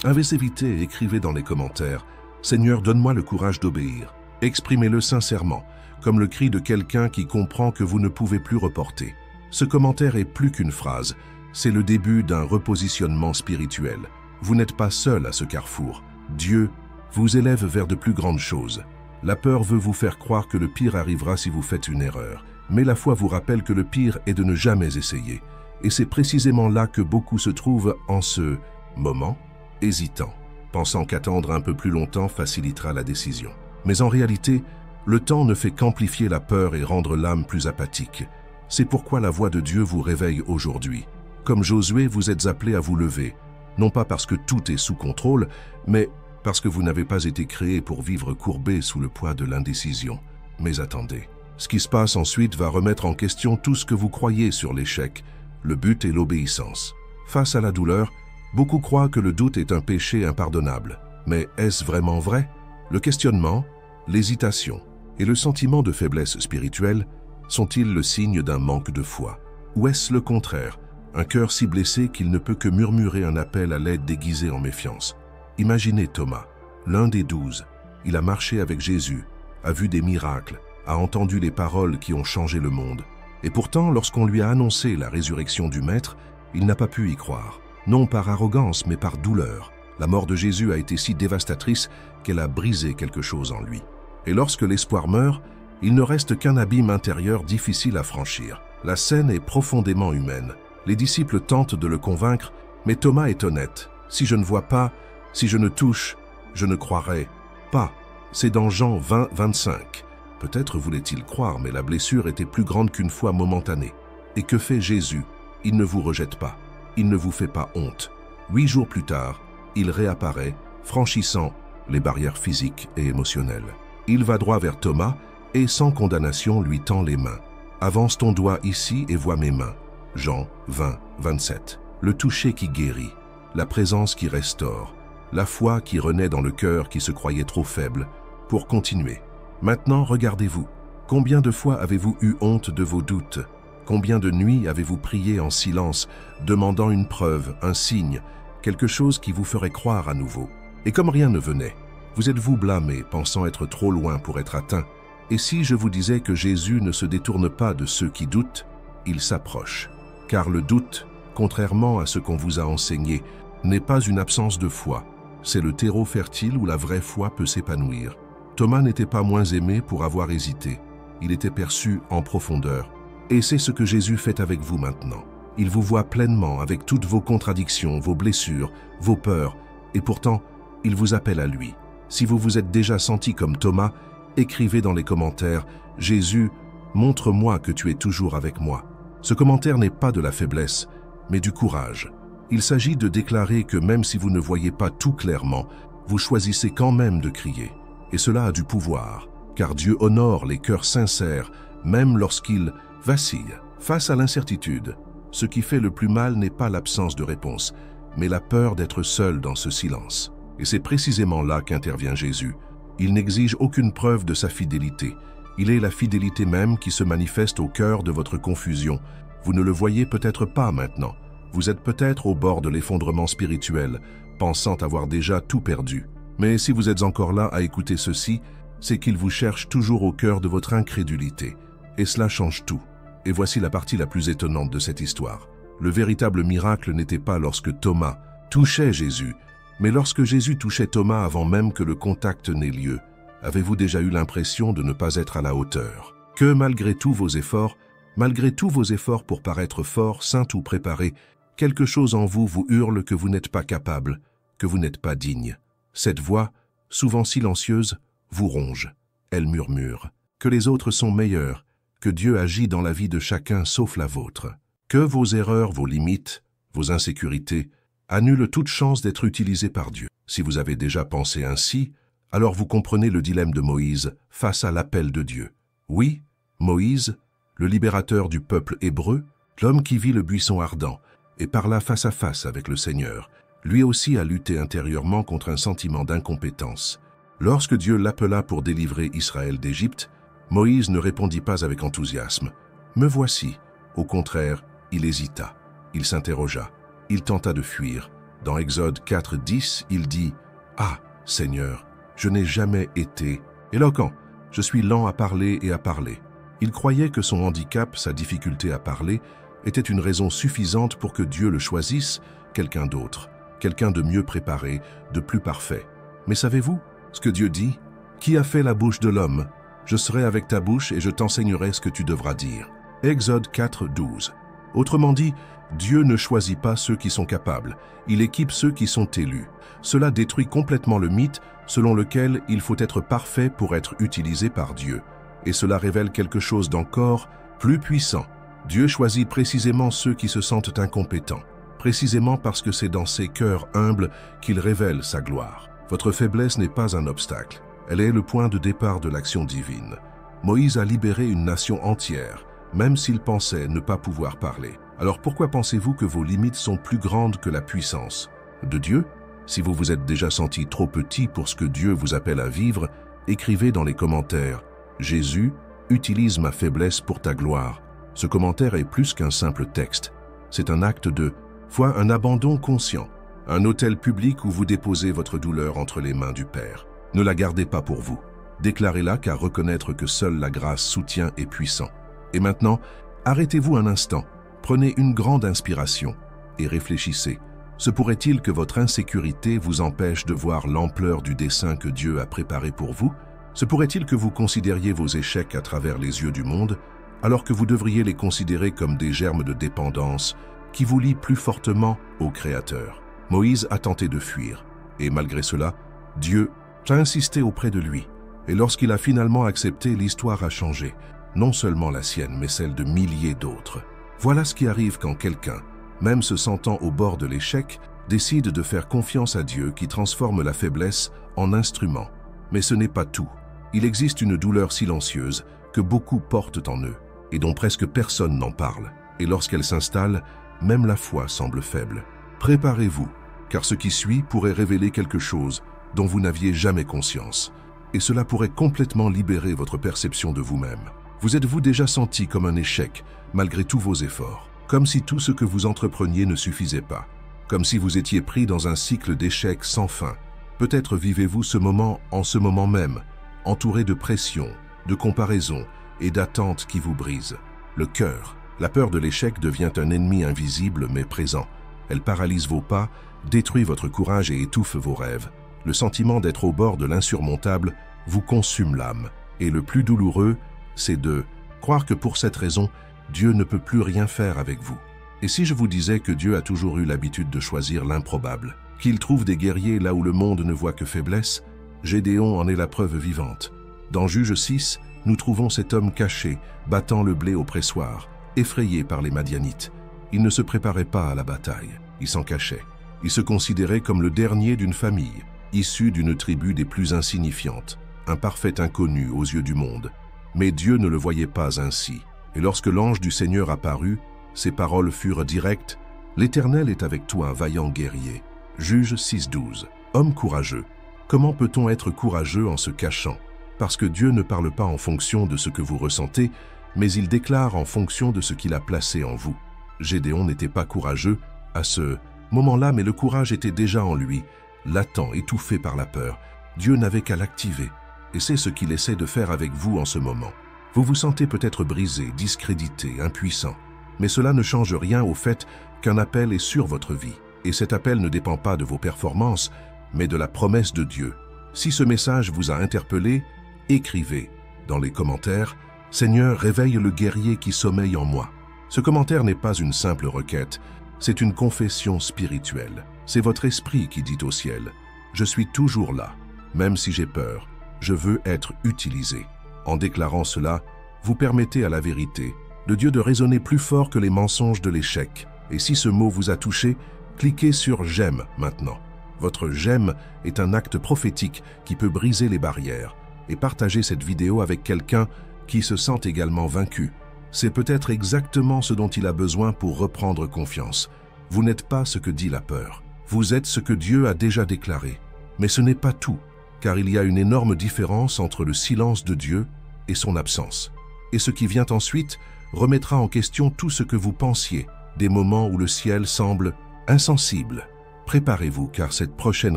[SPEAKER 1] avez évitée, écrivez dans les commentaires « Seigneur, donne-moi le courage d'obéir ». Exprimez-le sincèrement, comme le cri de quelqu'un qui comprend que vous ne pouvez plus reporter. Ce commentaire est plus qu'une phrase, c'est le début d'un repositionnement spirituel. Vous n'êtes pas seul à ce carrefour. Dieu vous élève vers de plus grandes choses. La peur veut vous faire croire que le pire arrivera si vous faites une erreur. Mais la foi vous rappelle que le pire est de ne jamais essayer. Et c'est précisément là que beaucoup se trouvent en ce moment, hésitant, pensant qu'attendre un peu plus longtemps facilitera la décision. Mais en réalité, le temps ne fait qu'amplifier la peur et rendre l'âme plus apathique. C'est pourquoi la voix de Dieu vous réveille aujourd'hui. Comme Josué, vous êtes appelé à vous lever, non pas parce que tout est sous contrôle, mais parce que vous n'avez pas été créé pour vivre courbé sous le poids de l'indécision. Mais attendez, ce qui se passe ensuite va remettre en question tout ce que vous croyez sur l'échec. Le but est l'obéissance. Face à la douleur, beaucoup croient que le doute est un péché impardonnable. Mais est-ce vraiment vrai? Le questionnement, l'hésitation et le sentiment de faiblesse spirituelle sont-ils le signe d'un manque de foi? Ou est-ce le contraire, un cœur si blessé qu'il ne peut que murmurer un appel à l'aide déguisé en méfiance? Imaginez Thomas, l'un des 12. Il a marché avec Jésus, a vu des miracles, a entendu les paroles qui ont changé le monde. Et pourtant, lorsqu'on lui a annoncé la résurrection du Maître, il n'a pas pu y croire. Non par arrogance, mais par douleur. La mort de Jésus a été si dévastatrice qu'elle a brisé quelque chose en lui. Et lorsque l'espoir meurt, il ne reste qu'un abîme intérieur difficile à franchir. La scène est profondément humaine. Les disciples tentent de le convaincre, mais Thomas est honnête. Si je ne vois pas, si je ne touche, je ne croirai pas. C'est dans Jean 20, 25. Peut-être voulait-il croire, mais la blessure était plus grande qu'une foi momentanée. Et que fait Jésus? Il ne vous rejette pas. Il ne vous fait pas honte. 8 jours plus tard, il réapparaît, franchissant les barrières physiques et émotionnelles. Il va droit vers Thomas et, sans condamnation, lui tend les mains. « Avance ton doigt ici et vois mes mains. » Jean 20, 27. Le toucher qui guérit, la présence qui restaure, la foi qui renaît dans le cœur qui se croyait trop faible, pour continuer. Maintenant, regardez-vous. Combien de fois avez-vous eu honte de vos doutes? Combien de nuits avez-vous prié en silence, demandant une preuve, un signe, quelque chose qui vous ferait croire à nouveau? Et comme rien ne venait, vous êtes-vous blâmé, pensant être trop loin pour être atteint? Et si je vous disais que Jésus ne se détourne pas de ceux qui doutent, il s'approche. Car le doute, contrairement à ce qu'on vous a enseigné, n'est pas une absence de foi. C'est le terreau fertile où la vraie foi peut s'épanouir. Thomas n'était pas moins aimé pour avoir hésité. Il était perçu en profondeur. Et c'est ce que Jésus fait avec vous maintenant. Il vous voit pleinement avec toutes vos contradictions, vos blessures, vos peurs, et pourtant, il vous appelle à lui. Si vous vous êtes déjà senti comme Thomas, écrivez dans les commentaires « Jésus, montre-moi que tu es toujours avec moi ». Ce commentaire n'est pas de la faiblesse, mais du courage. Il s'agit de déclarer que même si vous ne voyez pas tout clairement, vous choisissez quand même de crier. Et cela a du pouvoir, car Dieu honore les cœurs sincères, même lorsqu'ils vacillent face à l'incertitude. Ce qui fait le plus mal n'est pas l'absence de réponse, mais la peur d'être seul dans ce silence. Et c'est précisément là qu'intervient Jésus. Il n'exige aucune preuve de sa fidélité. Il est la fidélité même qui se manifeste au cœur de votre confusion. Vous ne le voyez peut-être pas maintenant. Vous êtes peut-être au bord de l'effondrement spirituel, pensant avoir déjà tout perdu. Mais si vous êtes encore là à écouter ceci, c'est qu'il vous cherche toujours au cœur de votre incrédulité. Et cela change tout. Et voici la partie la plus étonnante de cette histoire. Le véritable miracle n'était pas lorsque Thomas touchait Jésus, mais lorsque Jésus touchait Thomas avant même que le contact n'ait lieu. Avez-vous déjà eu l'impression de ne pas être à la hauteur? Que malgré tous vos efforts pour paraître fort, saint ou préparé, quelque chose en vous vous hurle que vous n'êtes pas capable, que vous n'êtes pas digne. Cette voix, souvent silencieuse, vous ronge. Elle murmure que les autres sont meilleurs, que Dieu agit dans la vie de chacun sauf la vôtre, que vos erreurs, vos limites, vos insécurités annulent toute chance d'être utilisées par Dieu. Si vous avez déjà pensé ainsi, alors vous comprenez le dilemme de Moïse face à l'appel de Dieu. Oui, Moïse, le libérateur du peuple hébreu, l'homme qui vit le buisson ardent et parla face à face avec le Seigneur, lui aussi a lutté intérieurement contre un sentiment d'incompétence. Lorsque Dieu l'appela pour délivrer Israël d'Égypte, Moïse ne répondit pas avec enthousiasme. « Me voici ». Au contraire, il hésita, il s'interrogea, il tenta de fuir. Dans Exode 4:10, il dit « Ah, Seigneur, je n'ai jamais été éloquent, je suis lent à parler et à parler. » Il croyait que son handicap, sa difficulté à parler, était une raison suffisante pour que Dieu le choisisse, quelqu'un d'autre, quelqu'un de mieux préparé, de plus parfait. Mais savez-vous ce que Dieu dit? « Qui a fait la bouche de l'homme? Je serai avec ta bouche et je t'enseignerai ce que tu devras dire. » Exode 4:12. Autrement dit, Dieu ne choisit pas ceux qui sont capables, il équipe ceux qui sont élus. Cela détruit complètement le mythe selon lequel il faut être parfait pour être utilisé par Dieu. Et cela révèle quelque chose d'encore plus puissant. Dieu choisit précisément ceux qui se sentent incompétents, précisément parce que c'est dans ces cœurs humbles qu'il révèle sa gloire. Votre faiblesse n'est pas un obstacle, elle est le point de départ de l'action divine. Moïse a libéré une nation entière, même s'il pensait ne pas pouvoir parler. Alors pourquoi pensez-vous que vos limites sont plus grandes que la puissance de Dieu? Si vous vous êtes déjà senti trop petit pour ce que Dieu vous appelle à vivre, écrivez dans les commentaires « Jésus, utilise ma faiblesse pour ta gloire ». Ce commentaire est plus qu'un simple texte. C'est un acte de foi, un abandon conscient, un autel public où vous déposez votre douleur entre les mains du Père. Ne la gardez pas pour vous. Déclarez-la car reconnaître que seule la grâce soutient est puissant. Et maintenant, arrêtez-vous un instant, prenez une grande inspiration et réfléchissez. Se pourrait-il que votre insécurité vous empêche de voir l'ampleur du dessein que Dieu a préparé pour vous? Se pourrait-il que vous considériez vos échecs à travers les yeux du monde, alors que vous devriez les considérer comme des germes de dépendance qui vous lient plus fortement au Créateur? Moïse a tenté de fuir, et malgré cela, Dieu a insisté auprès de lui. Et lorsqu'il a finalement accepté, l'histoire a changé. Non seulement la sienne, mais celle de milliers d'autres. Voilà ce qui arrive quand quelqu'un, même se sentant au bord de l'échec, décide de faire confiance à Dieu qui transforme la faiblesse en instrument. Mais ce n'est pas tout. Il existe une douleur silencieuse que beaucoup portent en eux et dont presque personne n'en parle. Et lorsqu'elle s'installe, même la foi semble faible. Préparez-vous, car ce qui suit pourrait révéler quelque chose dont vous n'aviez jamais conscience. Et cela pourrait complètement libérer votre perception de vous-même. Vous êtes-vous déjà senti comme un échec, malgré tous vos efforts? Comme si tout ce que vous entrepreniez ne suffisait pas? Comme si vous étiez pris dans un cycle d'échecs sans fin? Peut-être vivez-vous ce moment en ce moment même, entouré de pression, de comparaison et d'attentes qui vous brisent. Le cœur, la peur de l'échec devient un ennemi invisible mais présent. Elle paralyse vos pas, détruit votre courage et étouffe vos rêves. Le sentiment d'être au bord de l'insurmontable vous consume l'âme. Et le plus douloureux, c'est de croire que pour cette raison, Dieu ne peut plus rien faire avec vous. Et si je vous disais que Dieu a toujours eu l'habitude de choisir l'improbable, qu'il trouve des guerriers là où le monde ne voit que faiblesse, Gédéon en est la preuve vivante. Dans Juge 6, nous trouvons cet homme caché, battant le blé au pressoir, effrayé par les Madianites. Il ne se préparait pas à la bataille, il s'en cachait. Il se considérait comme le dernier d'une famille, issu d'une tribu des plus insignifiantes, un parfait inconnu aux yeux du monde. Mais Dieu ne le voyait pas ainsi. Et lorsque l'ange du Seigneur apparut, ses paroles furent directes. « L'Éternel est avec toi, vaillant guerrier. » Juge 6:12. Homme courageux. Comment peut-on être courageux en se cachant? Parce que Dieu ne parle pas en fonction de ce que vous ressentez, mais il déclare en fonction de ce qu'il a placé en vous. Gédéon n'était pas courageux à ce moment-là, mais le courage était déjà en lui, latent, étouffé par la peur. Dieu n'avait qu'à l'activer. Et c'est ce qu'il essaie de faire avec vous en ce moment. Vous vous sentez peut-être brisé, discrédité, impuissant. Mais cela ne change rien au fait qu'un appel est sur votre vie. Et cet appel ne dépend pas de vos performances, mais de la promesse de Dieu. Si ce message vous a interpellé, écrivez dans les commentaires « Seigneur, réveille le guerrier qui sommeille en moi ». Ce commentaire n'est pas une simple requête, c'est une confession spirituelle. C'est votre esprit qui dit au ciel « Je suis toujours là, même si j'ai peur, je veux être utilisé ». En déclarant cela, vous permettez à la vérité de Dieu de résonner plus fort que les mensonges de l'échec. Et si ce mot vous a touché, cliquez sur « J'aime » maintenant. Votre « J'aime » est un acte prophétique qui peut briser les barrières. Et partagez cette vidéo avec quelqu'un qui se sent également vaincu. C'est peut-être exactement ce dont il a besoin pour reprendre confiance. Vous n'êtes pas ce que dit la peur. Vous êtes ce que Dieu a déjà déclaré. Mais ce n'est pas tout, car il y a une énorme différence entre le silence de Dieu et son absence. Et ce qui vient ensuite remettra en question tout ce que vous pensiez, des moments où le ciel semble insensible. Préparez-vous, car cette prochaine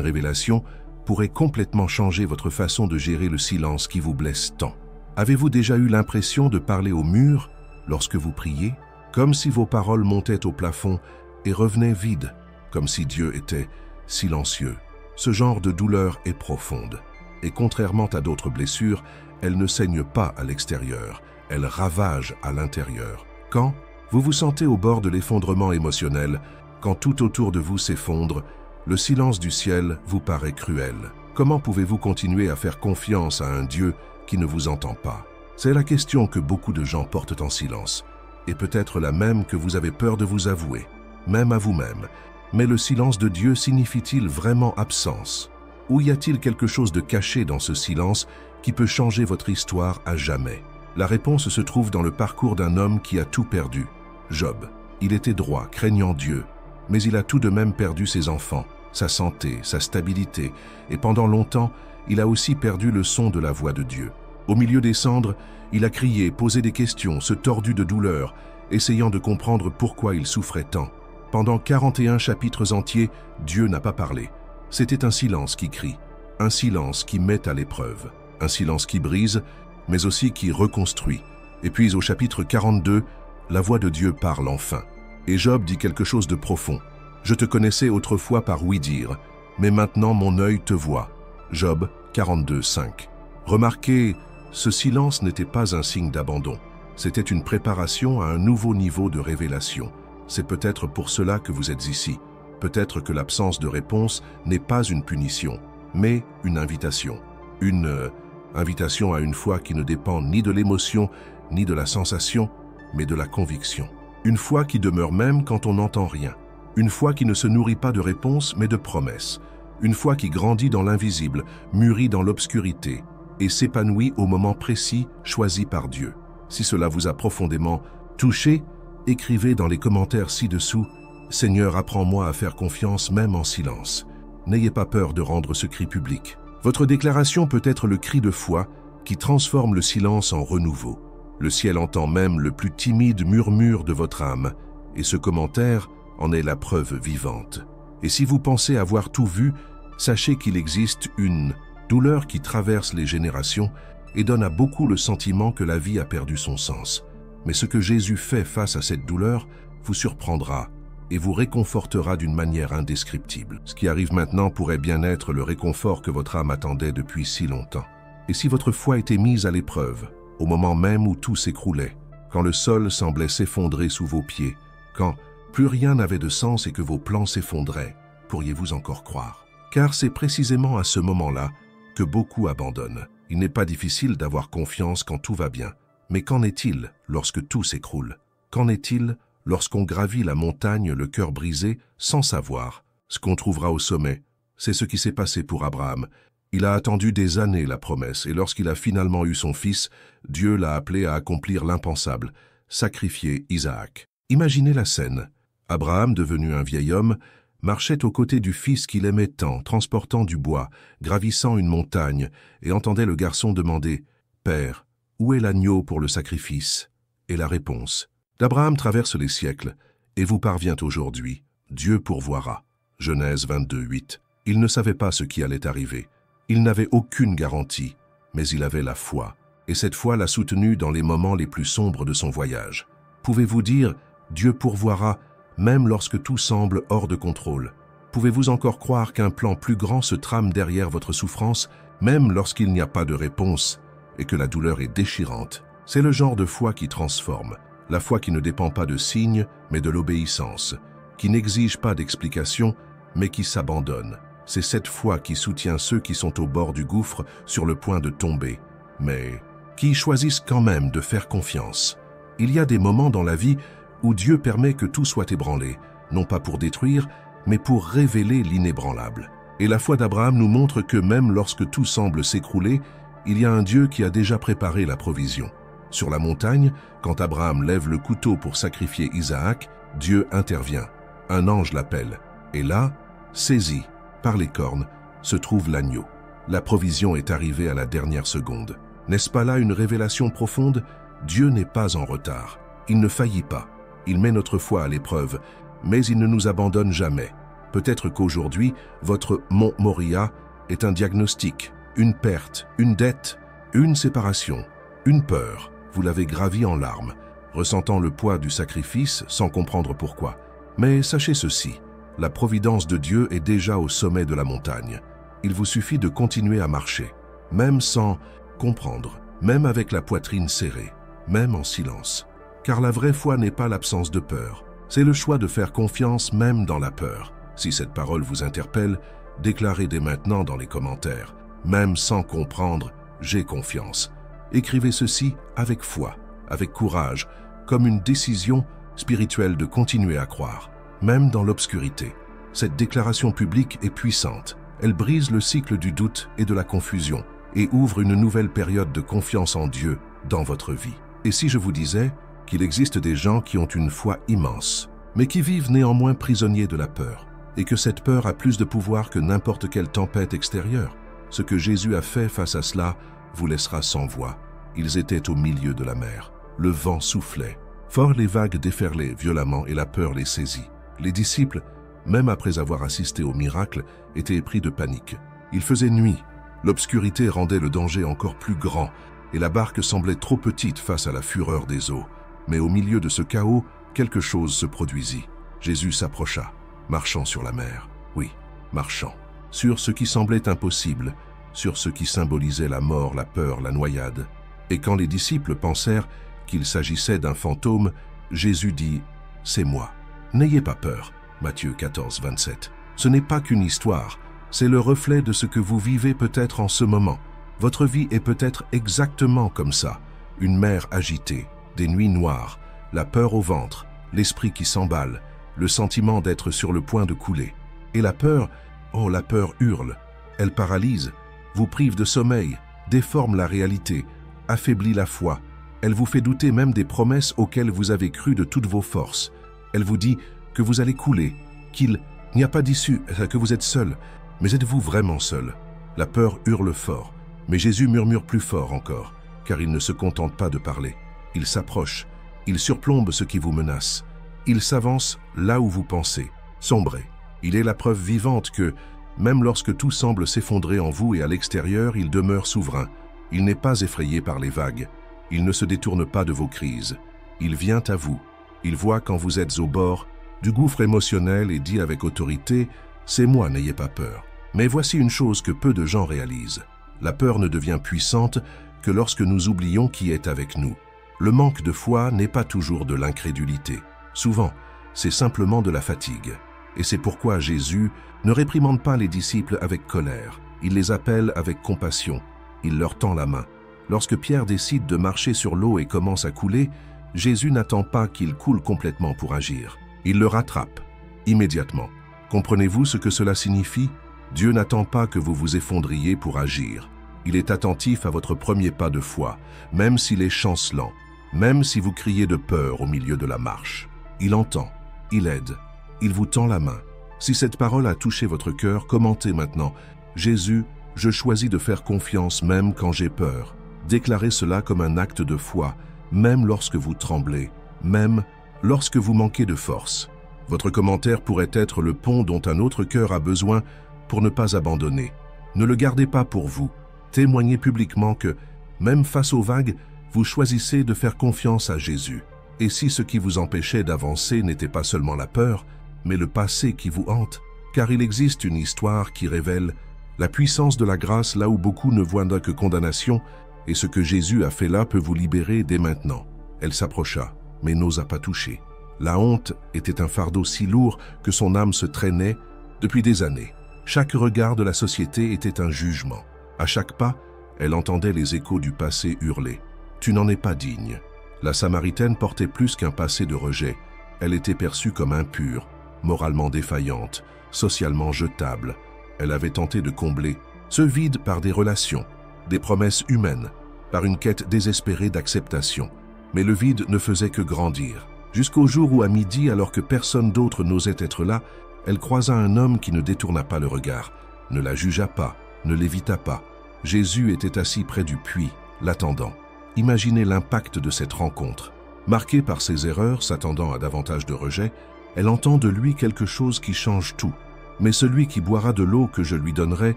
[SPEAKER 1] révélation pourrait complètement changer votre façon de gérer le silence qui vous blesse tant. Avez-vous déjà eu l'impression de parler au mur lorsque vous priez, comme si vos paroles montaient au plafond et revenaient vides, comme si Dieu était silencieux? Ce genre de douleur est profonde, et contrairement à d'autres blessures, elle ne saigne pas à l'extérieur, elle ravage à l'intérieur. Quand vous vous sentez au bord de l'effondrement émotionnel, quand tout autour de vous s'effondre, le silence du ciel vous paraît cruel. Comment pouvez-vous continuer à faire confiance à un Dieu qui ne vous entend pas? C'est la question que beaucoup de gens portent en silence, et peut-être la même que vous avez peur de vous avouer, même à vous-même. Mais le silence de Dieu signifie-t-il vraiment absence? Ou y a-t-il quelque chose de caché dans ce silence qui peut changer votre histoire à jamais? La réponse se trouve dans le parcours d'un homme qui a tout perdu, Job. Il était droit, craignant Dieu, mais il a tout de même perdu ses enfants, sa santé, sa stabilité, et pendant longtemps, il a aussi perdu le son de la voix de Dieu. Au milieu des cendres, il a crié, posé des questions, se tordu de douleur, essayant de comprendre pourquoi il souffrait tant. Pendant 41 chapitres entiers, Dieu n'a pas parlé. C'était un silence qui crie, un silence qui met à l'épreuve, un silence qui brise, mais aussi qui reconstruit. Et puis au chapitre 42, la voix de Dieu parle enfin. Et Job dit quelque chose de profond. « Je te connaissais autrefois par ouï-dire, mais maintenant mon œil te voit. » Job 42, 5. Remarquez, ce silence n'était pas un signe d'abandon. C'était une préparation à un nouveau niveau de révélation. C'est peut-être pour cela que vous êtes ici. Peut-être que l'absence de réponse n'est pas une punition, mais une invitation. Une invitation à une foi qui ne dépend ni de l'émotion, ni de la sensation, mais de la conviction. Une foi qui demeure même quand on n'entend rien. Une foi qui ne se nourrit pas de réponses, mais de promesses. Une foi qui grandit dans l'invisible, mûrit dans l'obscurité, et s'épanouit au moment précis choisi par Dieu. Si cela vous a profondément touché, écrivez dans les commentaires ci-dessous « Seigneur, apprends-moi à faire confiance même en silence ». N'ayez pas peur de rendre ce cri public. Votre déclaration peut être le cri de foi qui transforme le silence en renouveau. Le ciel entend même le plus timide murmure de votre âme, et ce commentaire en est la preuve vivante. Et si vous pensez avoir tout vu, sachez qu'il existe une douleur qui traverse les générations et donne à beaucoup le sentiment que la vie a perdu son sens. Mais ce que Jésus fait face à cette douleur vous surprendra et vous réconfortera d'une manière indescriptible. Ce qui arrive maintenant pourrait bien être le réconfort que votre âme attendait depuis si longtemps. Et si votre foi était mise à l'épreuve, au moment même où tout s'écroulait, quand le sol semblait s'effondrer sous vos pieds, quand plus rien n'avait de sens et que vos plans s'effondraient, pourriez-vous encore croire? Car c'est précisément à ce moment-là que beaucoup abandonnent. Il n'est pas difficile d'avoir confiance quand tout va bien. Mais qu'en est-il lorsque tout s'écroule? Qu'en est-il lorsqu'on gravit la montagne le cœur brisé sans savoir ce qu'on trouvera au sommet? C'est ce qui s'est passé pour Abraham. Il a attendu des années la promesse, et lorsqu'il a finalement eu son fils, Dieu l'a appelé à accomplir l'impensable, sacrifier Isaac. Imaginez la scène. Abraham, devenu un vieil homme, marchait aux côtés du fils qu'il aimait tant, transportant du bois, gravissant une montagne, et entendait le garçon demander « Père, où est l'agneau pour le sacrifice ?» Et la réponse d'Abraham traverse les siècles et vous parvient aujourd'hui. Dieu pourvoira. Genèse 22, 8. Il ne savait pas ce qui allait arriver. Il n'avait aucune garantie, mais il avait la foi. et cette foi l'a soutenu dans les moments les plus sombres de son voyage. Pouvez-vous dire « Dieu pourvoira » même lorsque tout semble hors de contrôle? Pouvez-vous encore croire qu'un plan plus grand se trame derrière votre souffrance, même lorsqu'il n'y a pas de réponse et que la douleur est déchirante? C'est le genre de foi qui transforme, la foi qui ne dépend pas de signes, mais de l'obéissance, qui n'exige pas d'explication, mais qui s'abandonne. C'est cette foi qui soutient ceux qui sont au bord du gouffre, sur le point de tomber, mais qui choisissent quand même de faire confiance. Il y a des moments dans la vie où Dieu permet que tout soit ébranlé, non pas pour détruire, mais pour révéler l'inébranlable. Et la foi d'Abraham nous montre que même lorsque tout semble s'écrouler, il y a un Dieu qui a déjà préparé la provision. Sur la montagne, quand Abraham lève le couteau pour sacrifier Isaac, Dieu intervient. Un ange l'appelle. Et là, saisi par les cornes, se trouve l'agneau. La provision est arrivée à la dernière seconde. N'est-ce pas là une révélation profonde? Dieu n'est pas en retard. Il ne faillit pas. Il met notre foi à l'épreuve, mais il ne nous abandonne jamais. Peut-être qu'aujourd'hui, votre Mont Moria est un diagnostic, une perte, une dette, une séparation, une peur. Vous l'avez gravi en larmes, ressentant le poids du sacrifice sans comprendre pourquoi. Mais sachez ceci, la providence de Dieu est déjà au sommet de la montagne. Il vous suffit de continuer à marcher, même sans comprendre, même avec la poitrine serrée, même en silence. Car la vraie foi n'est pas l'absence de peur. C'est le choix de faire confiance même dans la peur. Si cette parole vous interpelle, déclarez dès maintenant dans les commentaires. Même sans comprendre, j'ai confiance. Écrivez ceci avec foi, avec courage, comme une décision spirituelle de continuer à croire, même dans l'obscurité. Cette déclaration publique est puissante. Elle brise le cycle du doute et de la confusion et ouvre une nouvelle période de confiance en Dieu dans votre vie. Et si je vous disais qu'il existe des gens qui ont une foi immense, mais qui vivent néanmoins prisonniers de la peur, et que cette peur a plus de pouvoir que n'importe quelle tempête extérieure, ce que Jésus a fait face à cela vous laissera sans voix. Ils étaient au milieu de la mer. Le vent soufflait. Fort les vagues déferlaient violemment et la peur les saisit. Les disciples, même après avoir assisté au miracle, étaient pris de panique. Il faisait nuit. L'obscurité rendait le danger encore plus grand et la barque semblait trop petite face à la fureur des eaux. Mais au milieu de ce chaos, quelque chose se produisit. Jésus s'approcha, marchant sur la mer. Oui, marchant. Sur ce qui semblait impossible, sur ce qui symbolisait la mort, la peur, la noyade. Et quand les disciples pensèrent qu'il s'agissait d'un fantôme, Jésus dit « C'est moi. N'ayez pas peur. » Matthieu 14, 27. Ce n'est pas qu'une histoire, c'est le reflet de ce que vous vivez peut-être en ce moment. Votre vie est peut-être exactement comme ça. Une mer agitée, des nuits noires, la peur au ventre, l'esprit qui s'emballe, le sentiment d'être sur le point de couler. Et la peur, oh la peur hurle, elle paralyse, vous prive de sommeil, déforme la réalité, affaiblit la foi. Elle vous fait douter même des promesses auxquelles vous avez cru de toutes vos forces. Elle vous dit que vous allez couler, qu'il n'y a pas d'issue, que vous êtes seul. Mais êtes-vous vraiment seul? La peur hurle fort, mais Jésus murmure plus fort encore, car il ne se contente pas de parler. Il s'approche, il surplombe ce qui vous menace. Il s'avance là où vous pensez, sombrez. Il est la preuve vivante que, même lorsque tout semble s'effondrer en vous et à l'extérieur, il demeure souverain. Il n'est pas effrayé par les vagues. Il ne se détourne pas de vos crises. Il vient à vous. Il voit quand vous êtes au bord du gouffre émotionnel et dit avec autorité « C'est moi, n'ayez pas peur ». Mais voici une chose que peu de gens réalisent. La peur ne devient puissante que lorsque nous oublions qui est avec nous. Le manque de foi n'est pas toujours de l'incrédulité. Souvent, c'est simplement de la fatigue. Et c'est pourquoi Jésus ne réprimande pas les disciples avec colère. Il les appelle avec compassion. Il leur tend la main. Lorsque Pierre décide de marcher sur l'eau et commence à couler, Jésus n'attend pas qu'il coule complètement pour agir. Il le rattrape, immédiatement. Comprenez-vous ce que cela signifie? Dieu n'attend pas que vous vous effondriez pour agir. Il est attentif à votre premier pas de foi, même s'il est chancelant, même si vous criez de peur au milieu de la marche. Il entend, il aide, il vous tend la main. Si cette parole a touché votre cœur, commentez maintenant « Jésus, je choisis de faire confiance même quand j'ai peur ». Déclarez cela comme un acte de foi, même lorsque vous tremblez, même lorsque vous manquez de force. Votre commentaire pourrait être le pont dont un autre cœur a besoin pour ne pas abandonner. Ne le gardez pas pour vous. Témoignez publiquement que Même face aux vagues, vous choisissez de faire confiance à Jésus. Et si ce qui vous empêchait d'avancer n'était pas seulement la peur, mais le passé qui vous hante, car il existe une histoire qui révèle la puissance de la grâce là où beaucoup ne voient que condamnation, et ce que Jésus a fait là peut vous libérer dès maintenant. Elle s'approcha, mais n'osa pas toucher. La honte était un fardeau si lourd que son âme se traînait depuis des années. Chaque regard de la société était un jugement. À chaque pas, elle entendait les échos du passé hurler. « Tu n'en es pas digne ». La Samaritaine portait plus qu'un passé de rejet. Elle était perçue comme impure, moralement défaillante, socialement jetable. Elle avait tenté de combler ce vide par des relations, des promesses humaines, par une quête désespérée d'acceptation. Mais le vide ne faisait que grandir. Jusqu'au jour où, à midi, alors que personne d'autre n'osait être là, elle croisa un homme qui ne détourna pas le regard, ne la jugea pas, ne l'évita pas. Jésus était assis près du puits, l'attendant. Imaginez l'impact de cette rencontre. Marquée par ses erreurs, s'attendant à davantage de rejet, elle entend de lui quelque chose qui change tout. Mais celui qui boira de l'eau que je lui donnerai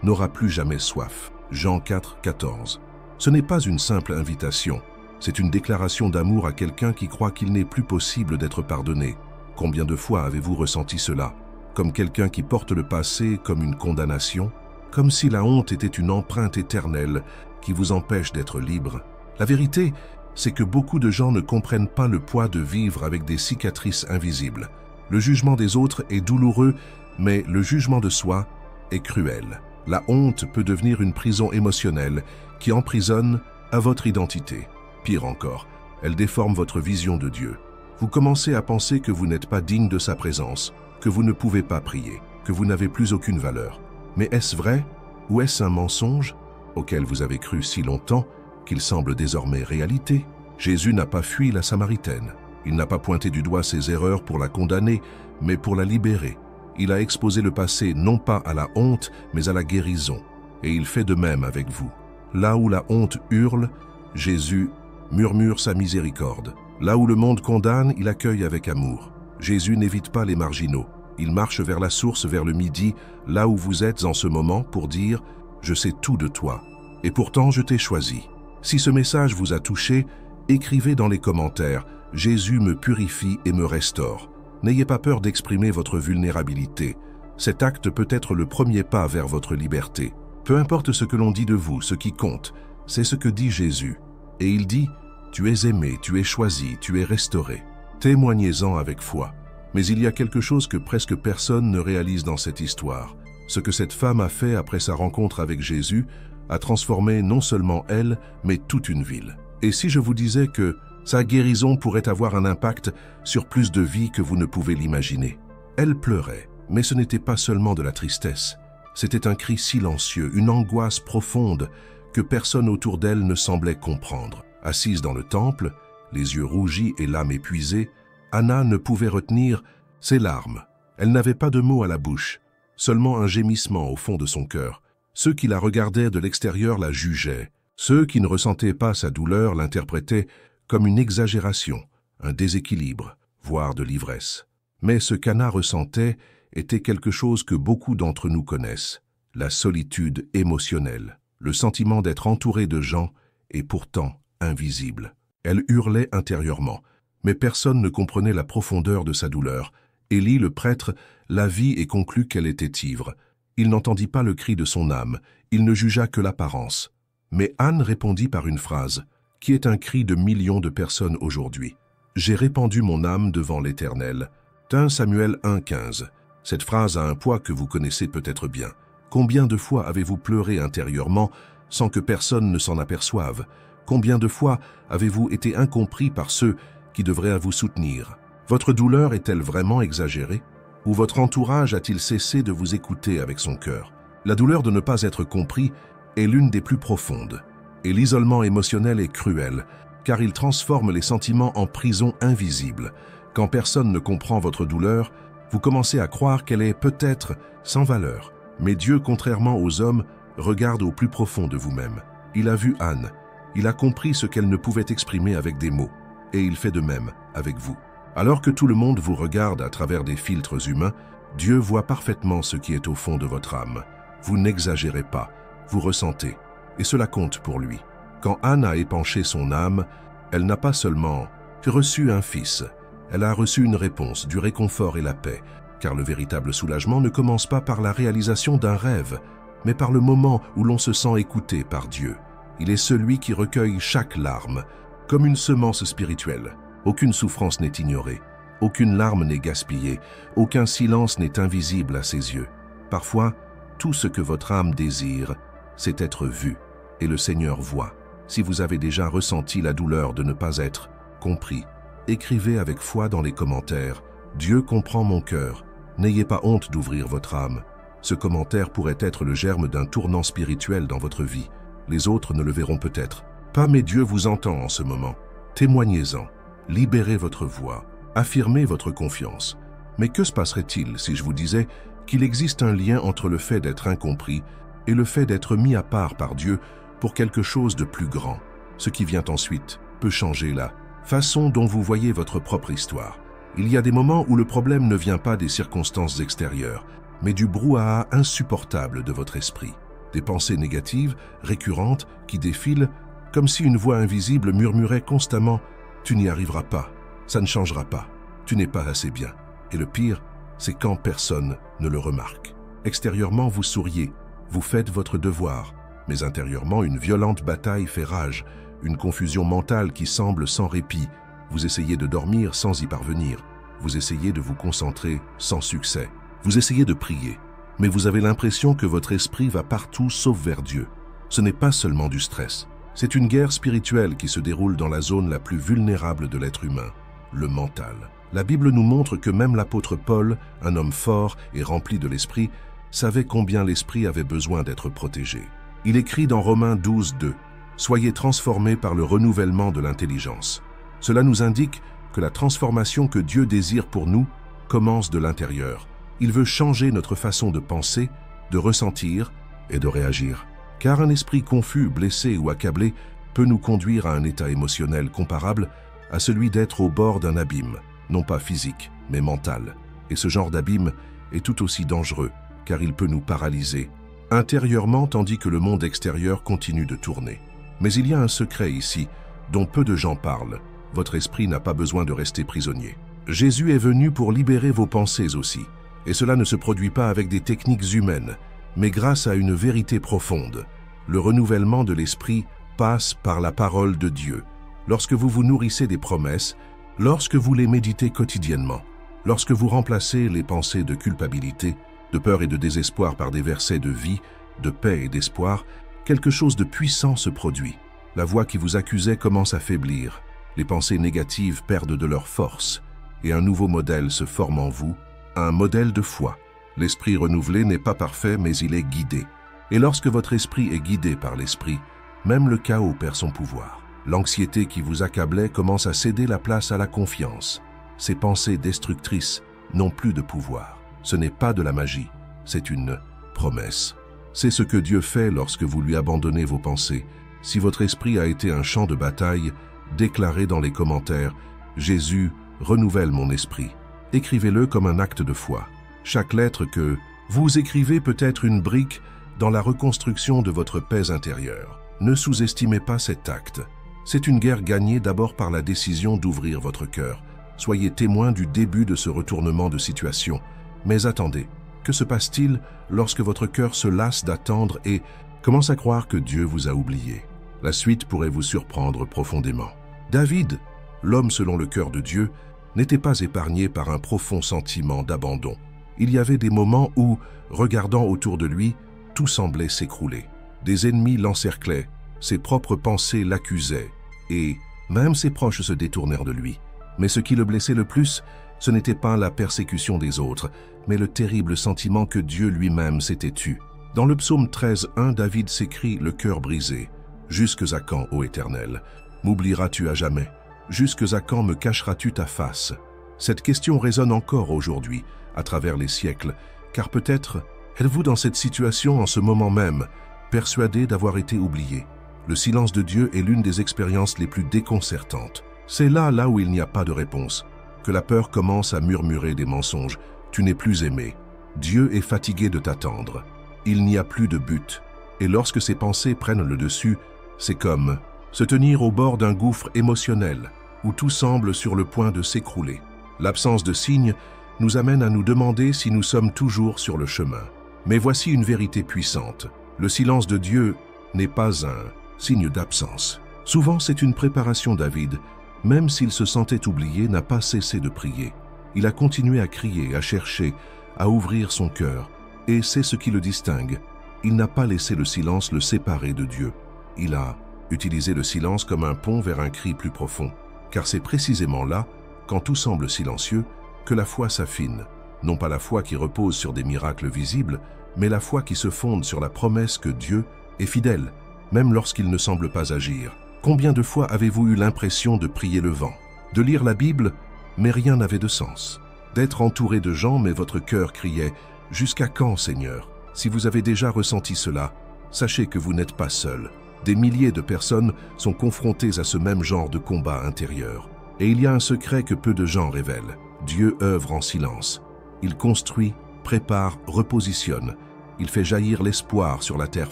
[SPEAKER 1] n'aura plus jamais soif. Jean 4, 14. Ce n'est pas une simple invitation, c'est une déclaration d'amour à quelqu'un qui croit qu'il n'est plus possible d'être pardonné. Combien de fois avez-vous ressenti cela? Comme quelqu'un qui porte le passé comme une condamnation? Comme si la honte était une empreinte éternelle qui vous empêche d'être libre? La vérité, c'est que beaucoup de gens ne comprennent pas le poids de vivre avec des cicatrices invisibles. Le jugement des autres est douloureux, mais le jugement de soi est cruel. La honte peut devenir une prison émotionnelle qui emprisonne à votre identité. Pire encore, elle déforme votre vision de Dieu. Vous commencez à penser que vous n'êtes pas digne de sa présence, que vous ne pouvez pas prier, que vous n'avez plus aucune valeur. Mais est-ce vrai ou est-ce un mensonge auquel vous avez cru si longtemps qu'il semble désormais réalité? Jésus n'a pas fui la Samaritaine. Il n'a pas pointé du doigt ses erreurs pour la condamner, mais pour la libérer. Il a exposé le passé non pas à la honte, mais à la guérison. Et il fait de même avec vous. Là où la honte hurle, Jésus murmure sa miséricorde. Là où le monde condamne, il accueille avec amour. Jésus n'évite pas les marginaux. Il marche vers la source, vers le midi, là où vous êtes en ce moment, pour dire « Je sais tout de toi, et pourtant je t'ai choisi ». Si ce message vous a touché, écrivez dans les commentaires « Jésus me purifie et me restaure ». N'ayez pas peur d'exprimer votre vulnérabilité. Cet acte peut être le premier pas vers votre liberté. Peu importe ce que l'on dit de vous, ce qui compte, c'est ce que dit Jésus. Et il dit « Tu es aimé, tu es choisi, tu es restauré ». Témoignez-en avec foi. Mais il y a quelque chose que presque personne ne réalise dans cette histoire. Ce que cette femme a fait après sa rencontre avec Jésus a transformé non seulement elle, mais toute une ville. Et si je vous disais que sa guérison pourrait avoir un impact sur plus de vies que vous ne pouvez l'imaginer? Elle pleurait, mais ce n'était pas seulement de la tristesse. C'était un cri silencieux, une angoisse profonde que personne autour d'elle ne semblait comprendre. Assise dans le temple, les yeux rougis et l'âme épuisée, Anna ne pouvait retenir ses larmes. Elle n'avait pas de mots à la bouche, seulement un gémissement au fond de son cœur. Ceux qui la regardaient de l'extérieur la jugeaient. Ceux qui ne ressentaient pas sa douleur l'interprétaient comme une exagération, un déséquilibre, voire de l'ivresse. Mais ce qu'Anna ressentait était quelque chose que beaucoup d'entre nous connaissent, la solitude émotionnelle, le sentiment d'être entouré de gens et pourtant invisible. Elle hurlait intérieurement, mais personne ne comprenait la profondeur de sa douleur. Élie, le prêtre, la vit et conclut qu'elle était ivre. Il n'entendit pas le cri de son âme, il ne jugea que l'apparence. Mais Anne répondit par une phrase, qui est un cri de millions de personnes aujourd'hui. « J'ai répandu mon âme devant l'Éternel » 1 Samuel 1,15. Cette phrase a un poids que vous connaissez peut-être bien. Combien de fois avez-vous pleuré intérieurement sans que personne ne s'en aperçoive? Combien de fois avez-vous été incompris par ceux qui devraient vous soutenir? Votre douleur est-elle vraiment exagérée? Ou votre entourage a-t-il cessé de vous écouter avec son cœur? La douleur de ne pas être compris est l'une des plus profondes. Et l'isolement émotionnel est cruel, car il transforme les sentiments en prison invisible. Quand personne ne comprend votre douleur, vous commencez à croire qu'elle est peut-être sans valeur. Mais Dieu, contrairement aux hommes, regarde au plus profond de vous-même. Il a vu Anne, il a compris ce qu'elle ne pouvait exprimer avec des mots, et il fait de même avec vous. Alors que tout le monde vous regarde à travers des filtres humains, Dieu voit parfaitement ce qui est au fond de votre âme. Vous n'exagérez pas, vous ressentez, et cela compte pour lui. Quand Anne a épanché son âme, elle n'a pas seulement reçu un fils, elle a reçu une réponse, du réconfort et la paix, car le véritable soulagement ne commence pas par la réalisation d'un rêve, mais par le moment où l'on se sent écouté par Dieu. Il est celui qui recueille chaque larme, comme une semence spirituelle. Aucune souffrance n'est ignorée, aucune larme n'est gaspillée, aucun silence n'est invisible à ses yeux. Parfois, tout ce que votre âme désire, c'est être vu, et le Seigneur voit. Si vous avez déjà ressenti la douleur de ne pas être compris, écrivez avec foi dans les commentaires « Dieu comprend mon cœur ». N'ayez pas honte d'ouvrir votre âme. Ce commentaire pourrait être le germe d'un tournant spirituel dans votre vie. Les autres ne le verront peut-être pas, mais Dieu vous entend en ce moment. Témoignez-en, libérez votre voix, affirmez votre confiance. Mais que se passerait-il si je vous disais qu'il existe un lien entre le fait d'être incompris et le fait d'être mis à part par Dieu pour quelque chose de plus grand? Ce qui vient ensuite peut changer la façon dont vous voyez votre propre histoire. Il y a des moments où le problème ne vient pas des circonstances extérieures, mais du brouhaha insupportable de votre esprit. Des pensées négatives, récurrentes, qui défilent, comme si une voix invisible murmurait constamment « Tu n'y arriveras pas, ça ne changera pas, tu n'es pas assez bien ». Et le pire, c'est quand personne ne le remarque. Extérieurement, vous souriez, vous faites votre devoir, mais intérieurement, une violente bataille fait rage, une confusion mentale qui semble sans répit. Vous essayez de dormir sans y parvenir. Vous essayez de vous concentrer sans succès. Vous essayez de prier, mais vous avez l'impression que votre esprit va partout sauf vers Dieu. Ce n'est pas seulement du stress. C'est une guerre spirituelle qui se déroule dans la zone la plus vulnérable de l'être humain, le mental. La Bible nous montre que même l'apôtre Paul, un homme fort et rempli de l'esprit, savait combien l'esprit avait besoin d'être protégé. Il écrit dans Romains 12:2 « Soyez transformés par le renouvellement de l'intelligence ». Cela nous indique que la transformation que Dieu désire pour nous commence de l'intérieur. Il veut changer notre façon de penser, de ressentir et de réagir. Car un esprit confus, blessé ou accablé peut nous conduire à un état émotionnel comparable à celui d'être au bord d'un abîme, non pas physique, mais mental. Et ce genre d'abîme est tout aussi dangereux, car il peut nous paralyser intérieurement tandis que le monde extérieur continue de tourner. Mais il y a un secret ici, dont peu de gens parlent. Votre esprit n'a pas besoin de rester prisonnier. Jésus est venu pour libérer vos pensées aussi. Et cela ne se produit pas avec des techniques humaines, mais grâce à une vérité profonde. Le renouvellement de l'esprit passe par la parole de Dieu. Lorsque vous vous nourrissez des promesses, lorsque vous les méditez quotidiennement, lorsque vous remplacez les pensées de culpabilité, de peur et de désespoir par des versets de vie, de paix et d'espoir, quelque chose de puissant se produit. La voix qui vous accusait commence à faiblir. Les pensées négatives perdent de leur force et un nouveau modèle se forme en vous, un modèle de foi. L'esprit renouvelé n'est pas parfait, mais il est guidé. Et lorsque votre esprit est guidé par l'esprit, même le chaos perd son pouvoir. L'anxiété qui vous accablait commence à céder la place à la confiance. Ces pensées destructrices n'ont plus de pouvoir. Ce n'est pas de la magie, c'est une promesse. C'est ce que Dieu fait lorsque vous lui abandonnez vos pensées. Si votre esprit a été un champ de bataille, déclarez dans les commentaires « Jésus renouvelle mon esprit ». Écrivez-le comme un acte de foi. Chaque lettre que vous écrivez peut être une brique dans la reconstruction de votre paix intérieure. Ne sous-estimez pas cet acte. C'est une guerre gagnée d'abord par la décision d'ouvrir votre cœur. Soyez témoin du début de ce retournement de situation. Mais attendez, que se passe-t-il lorsque votre cœur se lasse d'attendre et commence à croire que Dieu vous a oublié? La suite pourrait vous surprendre profondément. David, l'homme selon le cœur de Dieu, n'était pas épargné par un profond sentiment d'abandon. Il y avait des moments où, regardant autour de lui, tout semblait s'écrouler. Des ennemis l'encerclaient, ses propres pensées l'accusaient, et même ses proches se détournèrent de lui. Mais ce qui le blessait le plus, ce n'était pas la persécution des autres, mais le terrible sentiment que Dieu lui-même s'était tu. Dans le psaume 13:1, David s'écrie le cœur brisé. « Jusques à quand, ô Éternel, m'oublieras-tu à jamais? Jusques à quand me cacheras-tu ta face ?» Cette question résonne encore aujourd'hui, à travers les siècles, car peut-être êtes-vous dans cette situation en ce moment même, persuadé d'avoir été oublié. Le silence de Dieu est l'une des expériences les plus déconcertantes. C'est là où il n'y a pas de réponse, que la peur commence à murmurer des mensonges. Tu n'es plus aimé. Dieu est fatigué de t'attendre. Il n'y a plus de but. Et lorsque ces pensées prennent le dessus, c'est comme se tenir au bord d'un gouffre émotionnel où tout semble sur le point de s'écrouler. L'absence de signes nous amène à nous demander si nous sommes toujours sur le chemin. Mais voici une vérité puissante. Le silence de Dieu n'est pas un signe d'absence. Souvent, c'est une préparation. David, même s'il se sentait oublié, n'a pas cessé de prier. Il a continué à crier, à chercher, à ouvrir son cœur. Et c'est ce qui le distingue. Il n'a pas laissé le silence le séparer de Dieu. Il a utilisé le silence comme un pont vers un cri plus profond. Car c'est précisément là, quand tout semble silencieux, que la foi s'affine. Non pas la foi qui repose sur des miracles visibles, mais la foi qui se fonde sur la promesse que Dieu est fidèle, même lorsqu'il ne semble pas agir. Combien de fois avez-vous eu l'impression de prier le vent, de lire la Bible, mais rien n'avait de sens, d'être entouré de gens, mais votre cœur criait « Jusqu'à quand, Seigneur ?» Si vous avez déjà ressenti cela, sachez que vous n'êtes pas seul. Des milliers de personnes sont confrontées à ce même genre de combat intérieur. Et il y a un secret que peu de gens révèlent. Dieu œuvre en silence. Il construit, prépare, repositionne. Il fait jaillir l'espoir sur la terre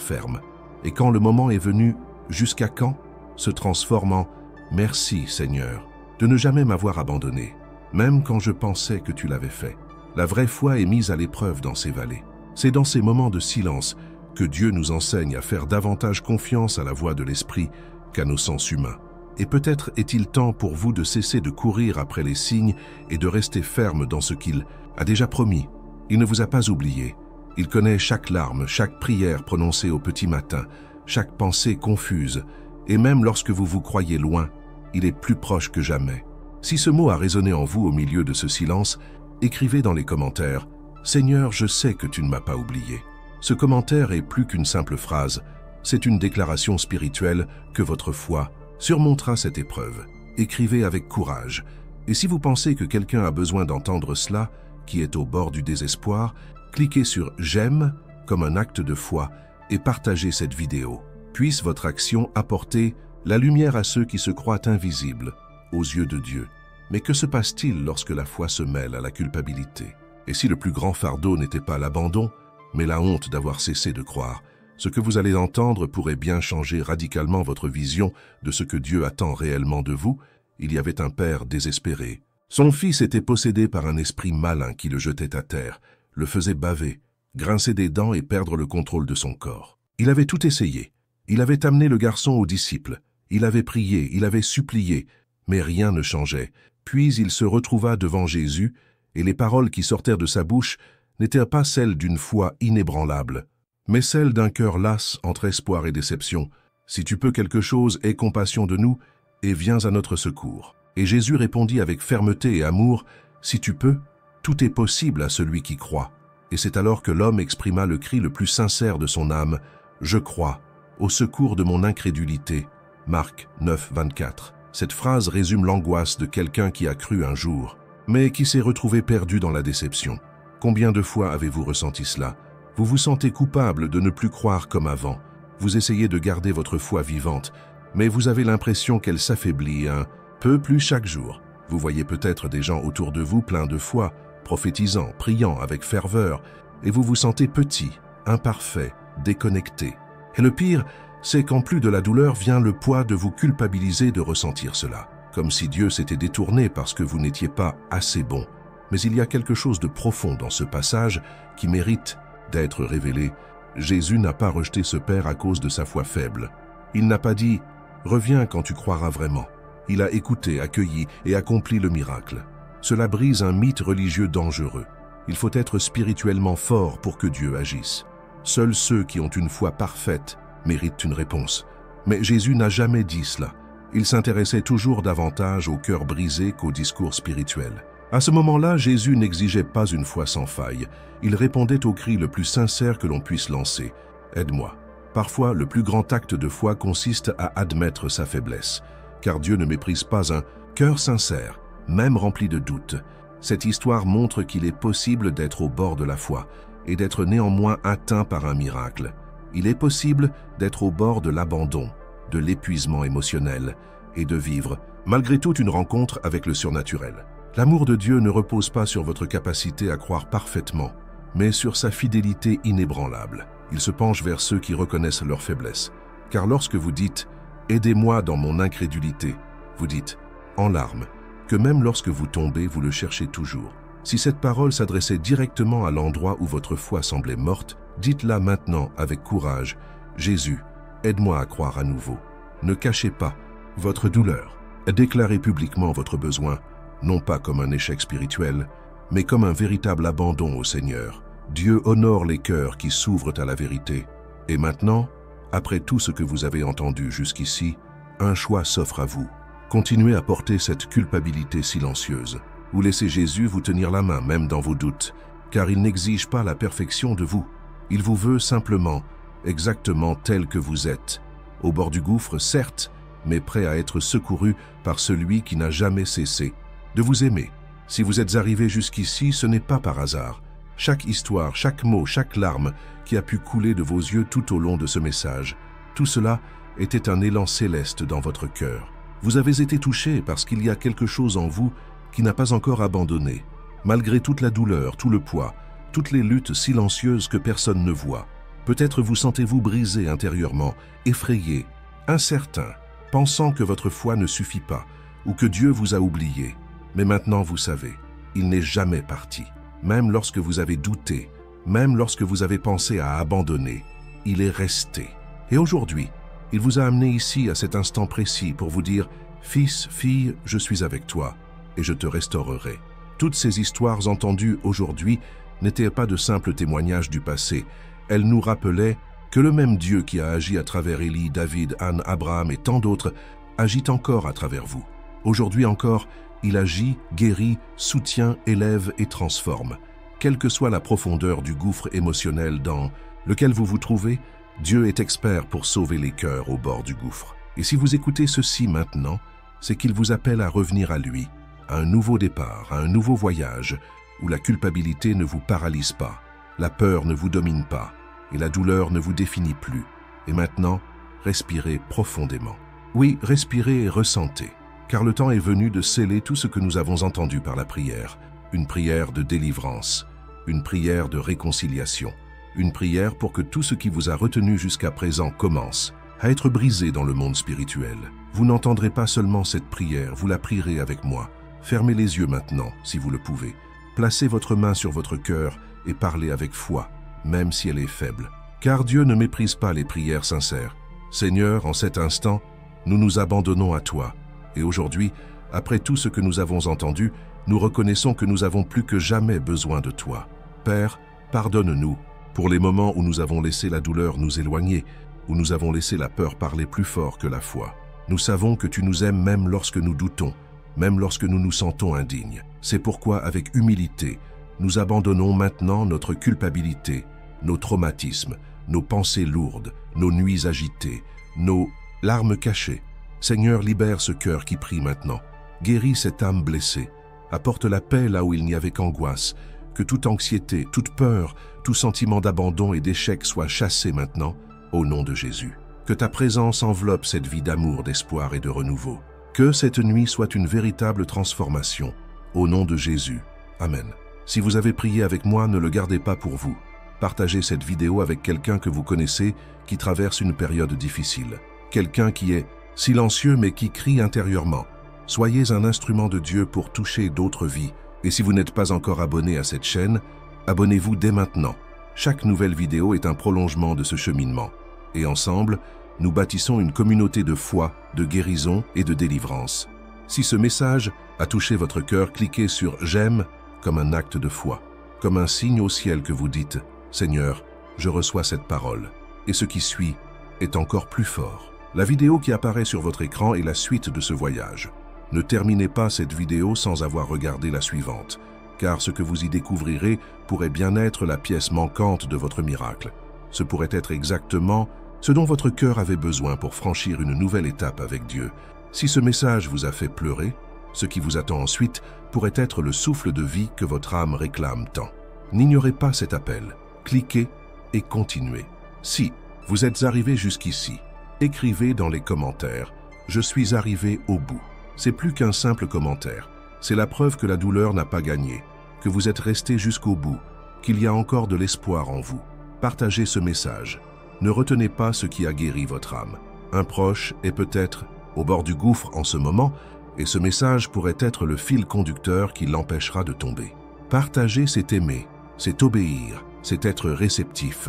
[SPEAKER 1] ferme. Et quand le moment est venu, jusqu'à quand, se transforme en « Merci, Seigneur, de ne jamais m'avoir abandonné, même quand je pensais que tu l'avais fait. » La vraie foi est mise à l'épreuve dans ces vallées. C'est dans ces moments de silence que Dieu nous enseigne à faire davantage confiance à la voix de l'Esprit qu'à nos sens humains. Et peut-être est-il temps pour vous de cesser de courir après les signes et de rester ferme dans ce qu'il a déjà promis. Il ne vous a pas oublié. Il connaît chaque larme, chaque prière prononcée au petit matin, chaque pensée confuse. Et même lorsque vous vous croyez loin, il est plus proche que jamais. Si ce mot a résonné en vous au milieu de ce silence, écrivez dans les commentaires « Seigneur, je sais que tu ne m'as pas oublié ». Ce commentaire est plus qu'une simple phrase, c'est une déclaration spirituelle que votre foi surmontera cette épreuve. Écrivez avec courage. Et si vous pensez que quelqu'un a besoin d'entendre cela, qui est au bord du désespoir, cliquez sur « J'aime » comme un acte de foi et partagez cette vidéo. Puisse votre action apporter la lumière à ceux qui se croient invisibles aux yeux de Dieu. Mais que se passe-t-il lorsque la foi se mêle à la culpabilité? Et si le plus grand fardeau n'était pas l'abandon, mais la honte d'avoir cessé de croire? Ce que vous allez entendre pourrait bien changer radicalement votre vision de ce que Dieu attend réellement de vous. Il y avait un père désespéré. Son fils était possédé par un esprit malin qui le jetait à terre, le faisait baver, grincer des dents et perdre le contrôle de son corps. Il avait tout essayé. Il avait amené le garçon aux disciples. Il avait prié, il avait supplié, mais rien ne changeait. Puis il se retrouva devant Jésus, et les paroles qui sortirent de sa bouche n'étaient pas celles d'une foi inébranlable, mais celles d'un cœur las entre espoir et déception. « Si tu peux quelque chose, aie compassion de nous, et viens à notre secours. » Et Jésus répondit avec fermeté et amour, « Si tu peux, tout est possible à celui qui croit. » Et c'est alors que l'homme exprima le cri le plus sincère de son âme, « Je crois, au secours de mon incrédulité. » Marc 9, 24. Cette phrase résume l'angoisse de quelqu'un qui a cru un jour, mais qui s'est retrouvé perdu dans la déception. Combien de fois avez-vous ressenti cela? Vous vous sentez coupable de ne plus croire comme avant. Vous essayez de garder votre foi vivante, mais vous avez l'impression qu'elle s'affaiblit un peu plus chaque jour. Vous voyez peut-être des gens autour de vous pleins de foi, prophétisant, priant avec ferveur, et vous vous sentez petit, imparfait, déconnecté. Et le pire, c'est qu'en plus de la douleur vient le poids de vous culpabiliser de ressentir cela, comme si Dieu s'était détourné parce que vous n'étiez pas assez bon. Mais il y a quelque chose de profond dans ce passage qui mérite d'être révélé. Jésus n'a pas rejeté ce père à cause de sa foi faible. Il n'a pas dit « Reviens quand tu croiras vraiment ». Il a écouté, accueilli et accompli le miracle. Cela brise un mythe religieux dangereux. Il faut être spirituellement fort pour que Dieu agisse. Seuls ceux qui ont une foi parfaite méritent une réponse. Mais Jésus n'a jamais dit cela. Il s'intéressait toujours davantage au cœur brisé qu'au discours spirituel. À ce moment-là, Jésus n'exigeait pas une foi sans faille. Il répondait au cri le plus sincère que l'on puisse lancer. « Aide-moi ». Parfois, le plus grand acte de foi consiste à admettre sa faiblesse, car Dieu ne méprise pas un cœur sincère, même rempli de doutes. Cette histoire montre qu'il est possible d'être au bord de la foi et d'être néanmoins atteint par un miracle. Il est possible d'être au bord de l'abandon, de l'épuisement émotionnel et de vivre, malgré tout, une rencontre avec le surnaturel. L'amour de Dieu ne repose pas sur votre capacité à croire parfaitement, mais sur sa fidélité inébranlable. Il se penche vers ceux qui reconnaissent leur faiblesse. Car lorsque vous dites Aidez-moi dans mon incrédulité. Vous dites, en larmes, que même lorsque vous tombez, vous le cherchez toujours. Si cette parole s'adressait directement à l'endroit où votre foi semblait morte, dites-la maintenant avec courage. Jésus, aide-moi à croire à nouveau. Ne cachez pas votre douleur. Déclarez publiquement votre besoin, non pas comme un échec spirituel, mais comme un véritable abandon au Seigneur. Dieu honore les cœurs qui s'ouvrent à la vérité. Et maintenant, après tout ce que vous avez entendu jusqu'ici, un choix s'offre à vous. Continuez à porter cette culpabilité silencieuse. Ou laissez Jésus vous tenir la main même dans vos doutes, car il n'exige pas la perfection de vous. Il vous veut simplement, exactement tel que vous êtes. Au bord du gouffre, certes, mais prêt à être secouru par celui qui n'a jamais cessé de vous aimer. Si vous êtes arrivé jusqu'ici, ce n'est pas par hasard. Chaque histoire, chaque mot, chaque larme qui a pu couler de vos yeux tout au long de ce message, tout cela était un élan céleste dans votre cœur. Vous avez été touché parce qu'il y a quelque chose en vous qui n'a pas encore abandonné, malgré toute la douleur, tout le poids, toutes les luttes silencieuses que personne ne voit. Peut-être vous sentez-vous brisé intérieurement, effrayé, incertain, pensant que votre foi ne suffit pas ou que Dieu vous a oublié. Mais maintenant vous savez, il n'est jamais parti. Même lorsque vous avez douté, même lorsque vous avez pensé à abandonner, il est resté. Et aujourd'hui, il vous a amené ici à cet instant précis pour vous dire « Fils, fille, je suis avec toi et je te restaurerai ». Toutes ces histoires entendues aujourd'hui n'étaient pas de simples témoignages du passé. Elles nous rappelaient que le même Dieu qui a agi à travers Élie, David, Anne, Abraham et tant d'autres agit encore à travers vous. Aujourd'hui encore, il agit, guérit, soutient, élève et transforme. Quelle que soit la profondeur du gouffre émotionnel dans lequel vous vous trouvez, Dieu est expert pour sauver les cœurs au bord du gouffre. Et si vous écoutez ceci maintenant, c'est qu'il vous appelle à revenir à lui, à un nouveau départ, à un nouveau voyage, où la culpabilité ne vous paralyse pas, la peur ne vous domine pas, et la douleur ne vous définit plus. Et maintenant, respirez profondément. Oui, respirez et ressentez, car le temps est venu de sceller tout ce que nous avons entendu par la prière. Une prière de délivrance, une prière de réconciliation, une prière pour que tout ce qui vous a retenu jusqu'à présent commence à être brisé dans le monde spirituel. Vous n'entendrez pas seulement cette prière, vous la prierez avec moi. Fermez les yeux maintenant, si vous le pouvez. Placez votre main sur votre cœur et parlez avec foi, même si elle est faible. Car Dieu ne méprise pas les prières sincères. Seigneur, en cet instant, nous nous abandonnons à toi. Et aujourd'hui, après tout ce que nous avons entendu, nous reconnaissons que nous avons plus que jamais besoin de toi. Père, pardonne-nous pour les moments où nous avons laissé la douleur nous éloigner, où nous avons laissé la peur parler plus fort que la foi. Nous savons que tu nous aimes même lorsque nous doutons, même lorsque nous nous sentons indignes. C'est pourquoi, avec humilité, nous abandonnons maintenant notre culpabilité, nos traumatismes, nos pensées lourdes, nos nuits agitées, nos larmes cachées. Seigneur, libère ce cœur qui prie maintenant. Guéris cette âme blessée. Apporte la paix là où il n'y avait qu'angoisse. Que toute anxiété, toute peur, tout sentiment d'abandon et d'échec soit chassé maintenant, au nom de Jésus. Que ta présence enveloppe cette vie d'amour, d'espoir et de renouveau. Que cette nuit soit une véritable transformation, au nom de Jésus. Amen. Si vous avez prié avec moi, ne le gardez pas pour vous. Partagez cette vidéo avec quelqu'un que vous connaissez qui traverse une période difficile. Quelqu'un qui est silencieux mais qui crie intérieurement. Soyez un instrument de Dieu pour toucher d'autres vies. Et si vous n'êtes pas encore abonné à cette chaîne, abonnez-vous dès maintenant. Chaque nouvelle vidéo est un prolongement de ce cheminement. Et ensemble, nous bâtissons une communauté de foi, de guérison et de délivrance. Si ce message a touché votre cœur, cliquez sur « J'aime » comme un acte de foi, comme un signe au ciel que vous dites « Seigneur, je reçois cette parole ». Et ce qui suit est encore plus fort. La vidéo qui apparaît sur votre écran est la suite de ce voyage. Ne terminez pas cette vidéo sans avoir regardé la suivante, car ce que vous y découvrirez pourrait bien être la pièce manquante de votre miracle. Ce pourrait être exactement ce dont votre cœur avait besoin pour franchir une nouvelle étape avec Dieu. Si ce message vous a fait pleurer, ce qui vous attend ensuite pourrait être le souffle de vie que votre âme réclame tant. N'ignorez pas cet appel, cliquez et continuez. Si vous êtes arrivé jusqu'ici, écrivez dans les commentaires « Je suis arrivé au bout ». C'est plus qu'un simple commentaire. C'est la preuve que la douleur n'a pas gagné, que vous êtes resté jusqu'au bout, qu'il y a encore de l'espoir en vous. Partagez ce message. Ne retenez pas ce qui a guéri votre âme. un proche est peut-être au bord du gouffre en ce moment, et ce message pourrait être le fil conducteur qui l'empêchera de tomber. Partager, c'est aimer, c'est obéir, c'est être réceptif.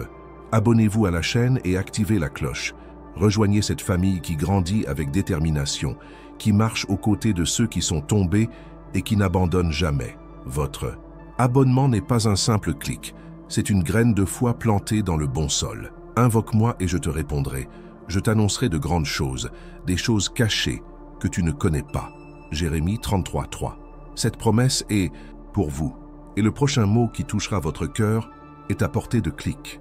[SPEAKER 1] Abonnez-vous à la chaîne et activez la cloche. Rejoignez cette famille qui grandit avec détermination, qui marche aux côtés de ceux qui sont tombés et qui n'abandonne jamais. Votre abonnement n'est pas un simple clic, c'est une graine de foi plantée dans le bon sol. Invoque-moi et je te répondrai. Je t'annoncerai de grandes choses, des choses cachées que tu ne connais pas. Jérémie 33:3. Cette promesse est pour vous, et le prochain mot qui touchera votre cœur est à portée de clic.